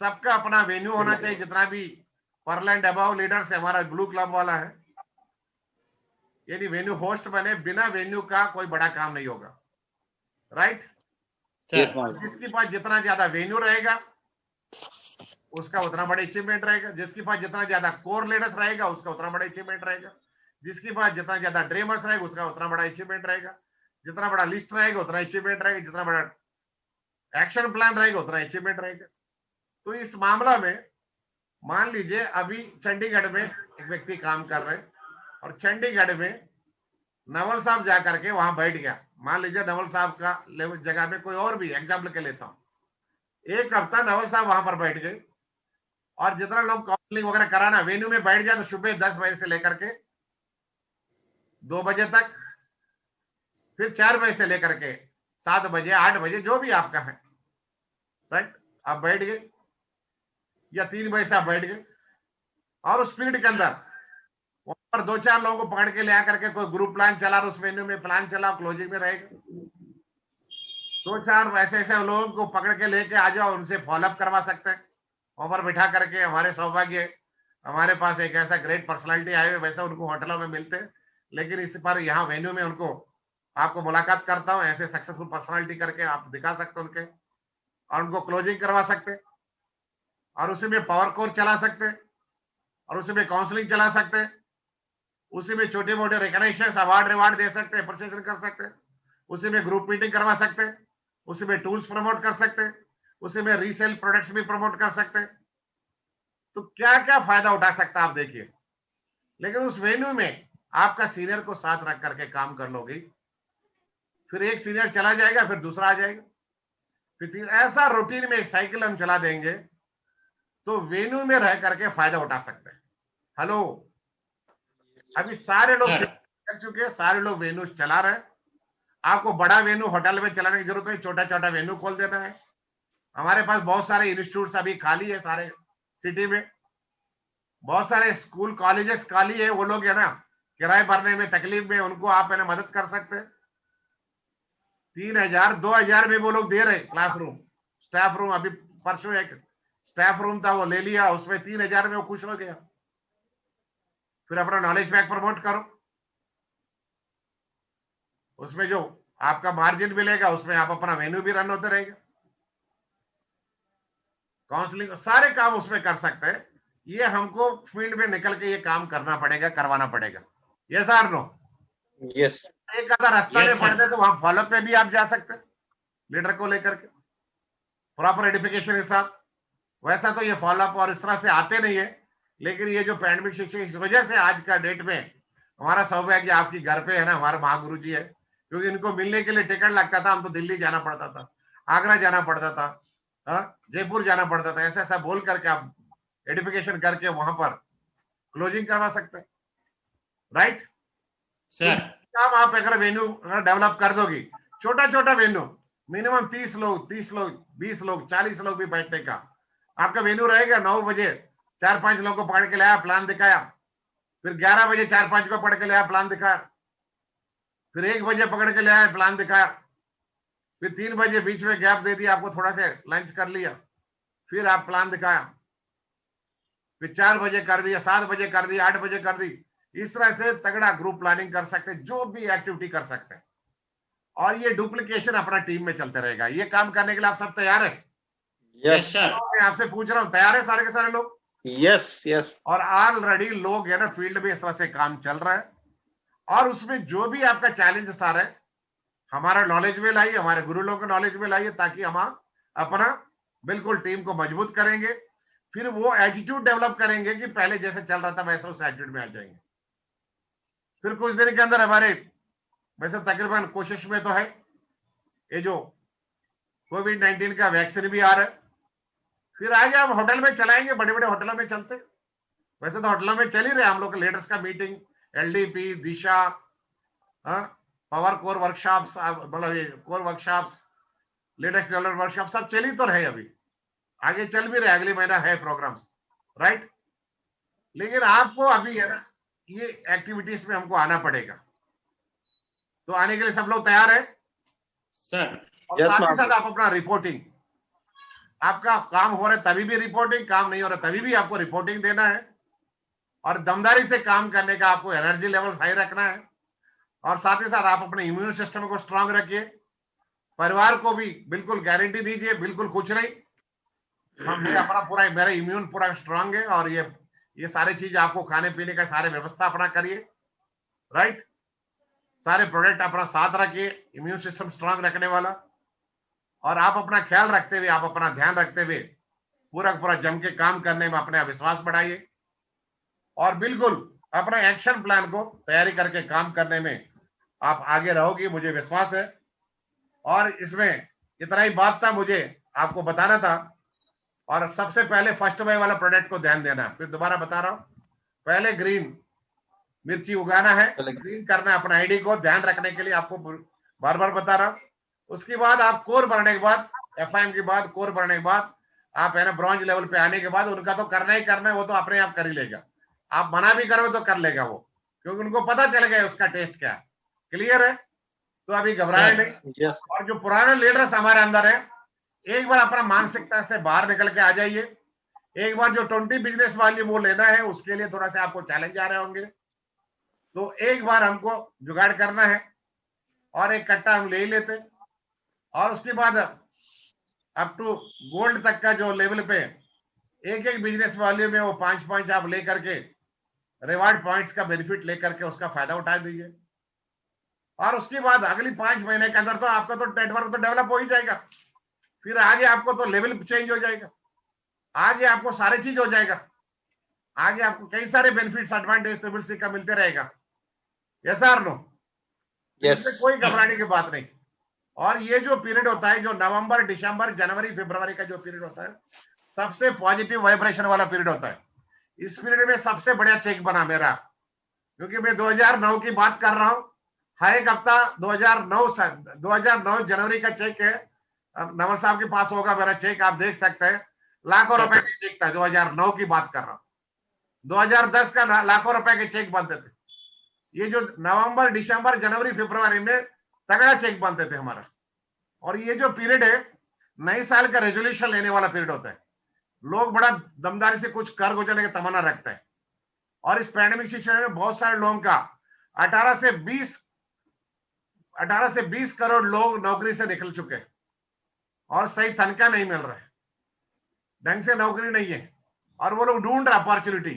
[SPEAKER 2] सबका अपना वेन्यू होना चाहिए, जितना भी परलैंड अबाव लीडर्स है, हमारा ब्लू क्लब वाला है, यानी वेन्यू होस्ट बने, बिना वेन्यू का कोई बड़ा काम नहीं होगा, राइट?
[SPEAKER 1] सर
[SPEAKER 2] जिसके पास जितना ज्यादा वेन्यू रहेगा उसका उतना बड़ा अचीवमेंट रहेगा, जिसके पास जितना ज्यादा कोर लीडर्स रहेगा उसका उतना बड़ा अचीवमेंट रहेगा, जिसके पास जितना ज्यादा ड्रीमर्स रहेगा उसका उतना बड़ा अचीवमेंट रहेगा, जितना बड़ा लिस्ट रहेगा उतना अचीवमेंट रहेगा, जितना बड़ा एक्शन प्लान रहेगा उतना अचीवमेंट रहेगा। तो इस मामला में मान लीजिए अभी चंडीगढ़ में एक व्यक्ति काम कर रहे और चंडीगढ़ में नवल साहब जाकर के वहां बैठ गया, मान लीजिए नवल साहब का जगह में कोई और भी एग्जाम्पल के लेता हूं, एक हफ्ता नवल साहब वहां पर बैठ गए और जितना लोग काउंसलिंग वगैरह कराना वेन्यू में बैठ जाए तो सुबह 10 बजे से लेकर के 2 बजे तक, फिर 4 बजे से लेकर के 7 बजे 8 बजे जो भी आपका है, राइट, आप बैठ गए या 3 बजे से आप बैठ गए और उस पीरियड के अंदर वहां पर 2-4 लोगों को पकड़ के ले आकर के कोई ग्रुप प्लान चला, उस वेन्यू में प्लान चला, क्लोजिंग में रहेगा, 2-4 ऐसे ऐसे लोगों को पकड़ के लेके आ जाओ, उनसे फॉलोअप करवा सकते हैं वहां पर बिठा करके। हमारे सौभाग्य हमारे पास एक ऐसा ग्रेट पर्सनालिटी आए हुए, वैसे उनको होटलों में मिलते हैं, लेकिन इस पर यहाँ वेन्यू में उनको आपको मुलाकात करता हूँ, ऐसे सक्सेसफुल पर्सनालिटी करके आप दिखा सकते हैं उनके, और उनको क्लोजिंग करवा सकते हैं और उसी में पावर कोर चला सकते हैं और उसी में काउंसलिंग चला सकते हैं, उसी में छोटे मोटे रिकॉग्निशन अवार्ड रिवार्ड दे सकते हैं, अप्रिसिएशन कर सकते हैं, उसी में ग्रुप मीटिंग करवा सकते हैं, उसी में टूल्स प्रमोट कर सकते हैं, उसी में रीसेल प्रोडक्ट्स भी प्रमोट कर सकते हैं। तो क्या क्या फायदा उठा सकता है आप देखिए। लेकिन उस वेन्यू में आपका सीनियर को साथ रख करके काम कर लोगे, फिर एक सीनियर चला जाएगा फिर दूसरा आ जाएगा, फिर ऐसा रूटीन में एक साइकिल हम चला देंगे तो वेन्यू में रह करके फायदा उठा सकते हैं। हेलो, अभी सारे लोग चल चुके हैं, सारे लोग वेन्यू चला रहे हैं, आपको बड़ा वेन्यू होटल में चलाने की जरूरत नहीं, छोटा छोटा वेन्यू खोल देना है। हमारे पास बहुत सारे इंस्टीट्यूट अभी खाली है, सारे सिटी में बहुत सारे स्कूल कॉलेजेस खाली है, वो लोग है ना किराए भरने में तकलीफ में, उनको आप है ना मदद कर सकते हैं। 3,000 2,000 में वो लोग दे रहे क्लासरूम, स्टाफ रूम। अभी परसों एक स्टाफ रूम था वो ले लिया, उसमें 3,000 में वो खुश हो गया। फिर अपना नॉलेज पैक प्रमोट करो, उसमें जो आपका मार्जिन मिलेगा उसमें आप अपना मेन्यू भी रन होते रहेगा, काउंसलिंग सारे काम उसमें कर सकते हैं। ये हमको फील्ड में निकल के ये काम करना पड़ेगा, करवाना पड़ेगा। यस और नो?
[SPEAKER 3] यस।
[SPEAKER 2] एक आधा रास्ता में पड़ते तो वहां फॉलोअप पे भी आप जा सकते हैं लीडर को लेकर के, प्रॉपर एडिफिकेशन के साथ। वैसा तो ये फॉलोअप और इस तरह से आते नहीं है, लेकिन ये जो पैंडेमिक शिक्षा इस वजह से आज का डेट में हमारा सौभाग्य आपकी घर पे है ना, हमारे महागुरु जी है, क्योंकि इनको मिलने के लिए टिकट लगता था, हम तो दिल्ली जाना पड़ता था, आगरा जाना पड़ता था, जयपुर जाना पड़ता था, ऐसा ऐसा बोल करके आप एडिफिकेशन करके वहां पर क्लोजिंग करवा सकते हैं, राइट
[SPEAKER 1] सर।
[SPEAKER 2] काम आप अगर वेन्यू डेवलप कर दोगी, छोटा छोटा वेन्यू, मिनिमम 30 लोग 20 लोग 40 लोग भी बैठने का आपका वेन्यू रहेगा। 9 बजे 4-5 लोग को पकड़ के लाया, प्लान दिखाया, फिर 11 बजे 4-5 को पकड़ के लाया, प्लान दिखाया, फिर 1 बजे पकड़ के लाया, प्लान दिखाया, फिर 3 बजे बीच में गैप दे दिया, आपको थोड़ा सा लंच कर लिया, फिर आप प्लान दिखाया, फिर 4 बजे कर दिया, 7 बजे कर दिया, 8 बजे कर दी। इस तरह से तगड़ा ग्रुप प्लानिंग कर सकते हैं, जो भी एक्टिविटी कर सकते हैं, और ये डुप्लीकेशन अपना टीम में चलते रहेगा। ये काम करने के लिए आप सब तैयार है?
[SPEAKER 3] Yes sir.
[SPEAKER 2] मैं आपसे पूछ रहा हूँ, तैयार है सारे के सारे लोग?
[SPEAKER 3] Yes yes.
[SPEAKER 2] और ऑलरेडी लोग है ना फील्ड में इस तरह से काम चल रहा है, और उसमें जो भी आपका चैलेंजेस आ रहे हैं हमारा नॉलेज में लाइए, हमारे गुरु लोगों को नॉलेज में लाइए, ताकि हम अपना बिल्कुल टीम को मजबूत करेंगे। फिर वो एटीट्यूड डेवलप करेंगे कि पहले जैसे चल रहा था वैसे उस एटीट्यूड में आ जाएंगे। फिर कुछ दिन के अंदर हमारे वैसे तकरीबन कोशिश में तो है, ये जो कोविड-19 का वैक्सीन भी आ रहा है, फिर आगे हम होटल में चलाएंगे, बड़े बड़े होटलों में चलते। वैसे तो होटलों में चल ही रहे हम लोग लीडर्स का meeting, LDP, Disha, power core workshops, core workshops, leaders development workshop सब चल ही तो रहे, अभी आगे चल भी रहे, अगले महीना है प्रोग्राम्स, राइट। लेकिन आपको अभी है ना ये एक्टिविटीज में हमको आना पड़ेगा, तो आने के लिए सब लोग तैयार है
[SPEAKER 1] सर?
[SPEAKER 2] और साथ ही साथ आप अपना रिपोर्टिंग, आपका काम हो रहा है तभी भी रिपोर्टिंग, काम नहीं हो रहा तभी भी आपको रिपोर्टिंग देना है, और दमदारी से काम करने का आपको एनर्जी लेवल हाई रखना है, और साथ ही साथ आप अपने इम्यून सिस्टम को स्ट्रांग रखिए, परिवार को भी बिल्कुल गारंटी दीजिए, बिल्कुल कुछ नहीं, हम अपना पूरा, मेरा इम्यून पूरा स्ट्रांग है, और ये सारे चीज आपको खाने पीने का सारे व्यवस्था अपना करिए, राइट। सारे प्रोडक्ट अपना साथ रखिए, इम्यून सिस्टम स्ट्रांग रखने वाला, और आप अपना ख्याल रखते हुए, आप अपना ध्यान रखते हुए पूरा जम के काम करने में अपने विश्वास बढ़ाइए, और बिल्कुल अपना एक्शन प्लान को तैयारी करके काम करने में आप आगे रहोगे, मुझे विश्वास है। और इसमें इतना ही बात था मुझे आपको बताना था। और सबसे पहले फर्स्ट बाय वाला प्रोडक्ट को ध्यान देना, फिर दोबारा बता रहा हूं, पहले ग्रीन मिर्ची उगाना है, ग्रीन करना है अपना आईडी को ध्यान रखने के लिए, आपको बार बार बता रहा हूं। उसके बाद आप कोर बढ़ने के बाद, एफआईएम के बाद, कोर बढ़ने के बाद, आप है ना ब्रॉन्ज लेवल पे आने के बाद उनका तो करना ही करना है, वो तो अपने आप कर ही लेगा, आप मना भी करोगे तो कर लेगा वो, क्योंकि उनको पता चल गया उसका टेस्ट क्या है। क्लियर है? तो अभी घबराए नहीं। और जो पुराने लीडर्स हमारे अंदर है, एक बार अपना मानसिकता से बाहर निकल के आ जाइए। एक बार जो 20 बिजनेस वॉल्यूम वो लेना है, उसके लिए थोड़ा सा आपको चैलेंज आ रहे होंगे, तो एक बार हमको जुगाड़ करना है, और एक कट्टा हम ले ही लेते, और उसके बाद अप टू गोल्ड तक का जो लेवल पे एक बिजनेस वॉल्यूम है, वो 5 आप लेकर के रिवार्ड पॉइंट्स का बेनिफिट लेकर के उसका फायदा उठा दीजिए। और उसके बाद अगली 5 महीने के अंदर तो आपका तो नेटवर्क तो डेवलप हो ही जाएगा, फिर आगे आपको तो लेवल चेंज हो जाएगा, आगे आपको सारी चीज हो जाएगा, आगे आपको कई सारे बेनिफिट्स एडवांटेज ट्रिपल सी का मिलते रहेगा। Yes or no? इसमें कोई घबराने की बात नहीं। और ये जो पीरियड होता है, जो नवंबर, दिसंबर, जनवरी, फरवरी का जो पीरियड होता है, सबसे पॉजिटिव वाइब्रेशन वाला पीरियड होता है। इस पीरियड में सबसे बढ़िया चेक बना मेरा, क्योंकि मैं 2009 की बात कर रहा हूं, हर एक हफ्ता 2009 जनवरी का चेक है, नवल साहब के पास होगा मेरा चेक, आप देख सकते हैं, लाखों रुपए का चेक था। 2009 की बात कर रहा हूं, 2010 का लाखों रुपए के चेक बनते थे। ये जो नवंबर, दिसंबर, जनवरी, फरवरी में तगड़ा चेक बनते थे हमारा। और ये जो पीरियड है, नए साल का रेजोल्यूशन लेने वाला पीरियड होता है, लोग बड़ा दमदारी से कुछ कर गुजरने की तमन्ना रखते हैं। और इस पैंडेमिक सिचुएशन में बहुत सारे लोगों का 18 से 20 करोड़ लोग नौकरी से निकल चुके हैं, और सही तनख्वाह नहीं मिल रहा है, ढंग से नौकरी नहीं है, और वो लोग ढूंढ रहे अपॉर्चुनिटी।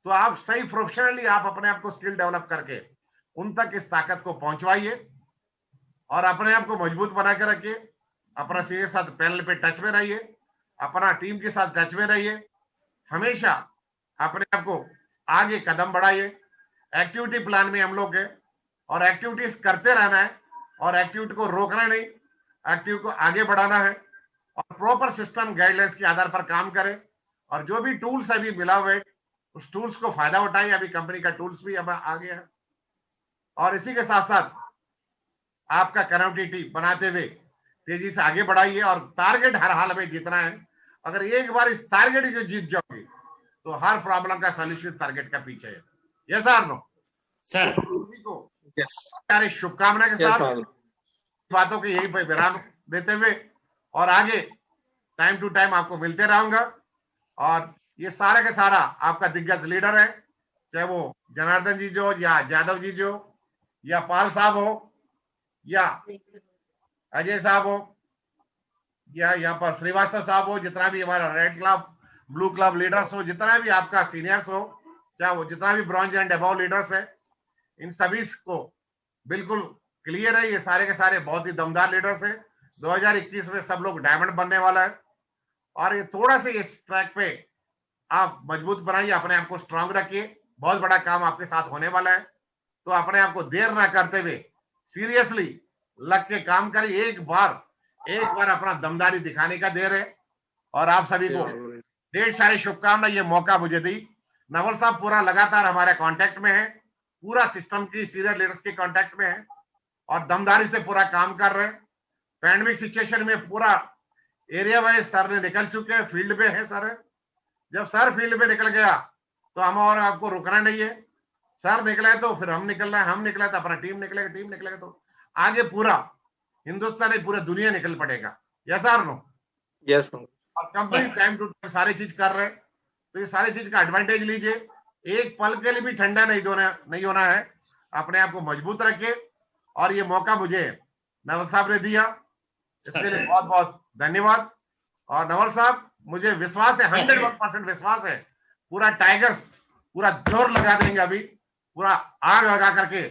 [SPEAKER 2] तो आप सही प्रोफेशनली आप अपने आप को स्किल डेवलप करके उन तक इस ताकत को पहुंचवाइए, और अपने आप को मजबूत बना के रखिए, अपना सीनियर साथ पैनल पे टच में रहिए, अपना टीम के साथ टच में रहिए, हमेशा अपने आप को आगे कदम बढ़ाइए। एक्टिविटी प्लान में हम लोग है, और एक्टिविटीज करते रहना है, और एक्टिविटी को रोकना नहीं, एक्टिविटी को आगे बढ़ाना है, और प्रॉपर सिस्टम गाइडलाइंस के आधार पर काम करें। और जो भी टूल्स अभी मिला हुआ है, उस टूल्स को फायदा उठाइए, अभी कंपनी का टूल्स भी अब आ गया है। और इसी के साथ साथ आपका कनेक्टिविटी बनाते हुए तेजी से आगे बढ़ाइए, और टारगेट हर हाल में जीतना है। अगर एक बार इस टारगेट को जीत जाओगे, तो हर प्रॉब्लम का सॉल्यूशन टारगेट का पीछे है। Yes or no?
[SPEAKER 1] सर
[SPEAKER 2] को सारे शुभकामना के साथ बातों के यही विराम देते हुए, और आगे टाइम टू टाइम आपको मिलते रहूंगा। और ये सारा का सारा आपका दिग्गज लीडर है, चाहे वो जनार्दन जी जो, या यादव जी जो, या पाल साहब हो, या अजय साहब हो, या यहाँ पर श्रीवास्तव साहब हो, जितना भी हमारा red club, blue club leaders हो, जितना भी आपका सीनियर्स हो, चाहे वो जितना भी ब्रॉन्ज एंड अबव लीडर्स है, इन सभी को बिल्कुल क्लियर है, ये सारे के सारे बहुत ही दमदार लीडर्स है। 2021 में सब लोग डायमंड बनने वाला है, और ये थोड़ा सा इस ट्रैक पे आप मजबूत बनाइए, अपने आप को स्ट्रांग रखिए, बहुत बड़ा काम आपके साथ होने वाला है। तो अपने आप को देर ना करते हुए सीरियसली लग के काम करिए। एक बार अपना दमदारी दिखाने का देर है। और आप सभी को ढेर सारी शुभकामनाएं, ये मौका मुझे दी। नवल साहब पूरा लगातार हमारे कांटेक्ट में है, पूरा सिस्टम की सीनियर लीडर्स के कांटेक्ट में है, और दमदारी से पूरा काम कर रहे हैं। पैंडेमिक सिचुएशन में पूरा एरिया वाइज सर ने निकल चुके हैं, फील्ड में है सर। जब सर फील्ड में निकल गया तो हम और आपको रुकना नहीं है। सर निकला है तो फिर हम निकलना है, हम निकला तो अपना टीम निकलेगा, तो आगे पूरा हिंदुस्तान नहीं, पूरा दुनिया निकल पड़ेगा। Yes or no?
[SPEAKER 3] यस।
[SPEAKER 2] और कंपनी टाइम टू टाइम सारी चीज कर रहे हैं, तो ये सारी चीज का एडवांटेज लीजिए। एक पल के लिए भी ठंडा नहीं होना है, अपने आप को मजबूत रखिए। और ये मौका मुझे नवल साहब ने दिया, इसके लिए बहुत बहुत धन्यवाद। और नवल साहब, मुझे विश्वास है, 100% विश्वास है, पूरा टाइगर्स पूरा जोर लगा देंगे, अभी पूरा आग लगा करके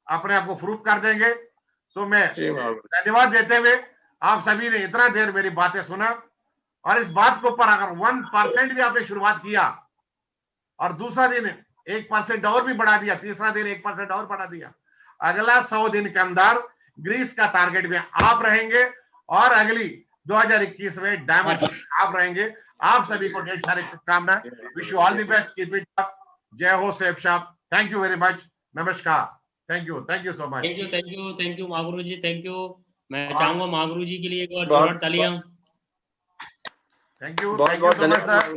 [SPEAKER 2] अपने आप को प्रूव कर देंगे। तो मैं धन्यवाद देते हुए, आप सभी ने इतना देर मेरी बातें सुना, और इस बात के ऊपर अगर 1% भी आपने शुरुआत किया और दूसरा दिन 1% और भी बढ़ा दिया, तीसरा दिन 1% और बढ़ा दिया, अगला 100 दिन के अंदर ग्रीस का टारगेट में आप रहेंगे और अगली 2021 में डायमंड आप रहेंगे। आप सभी को ढेर सारी शुभकामनाएं। Wish you all the best, keep it up. जय हो Safe Shop. Thank you very much. नमस्कार। Thank you so much.
[SPEAKER 1] Thank you Mahaguru ji, thank you. मैं चाहूंगा महागुरु जी के लिए एक और जोरदार तालियां।
[SPEAKER 2] Thank you so much sir.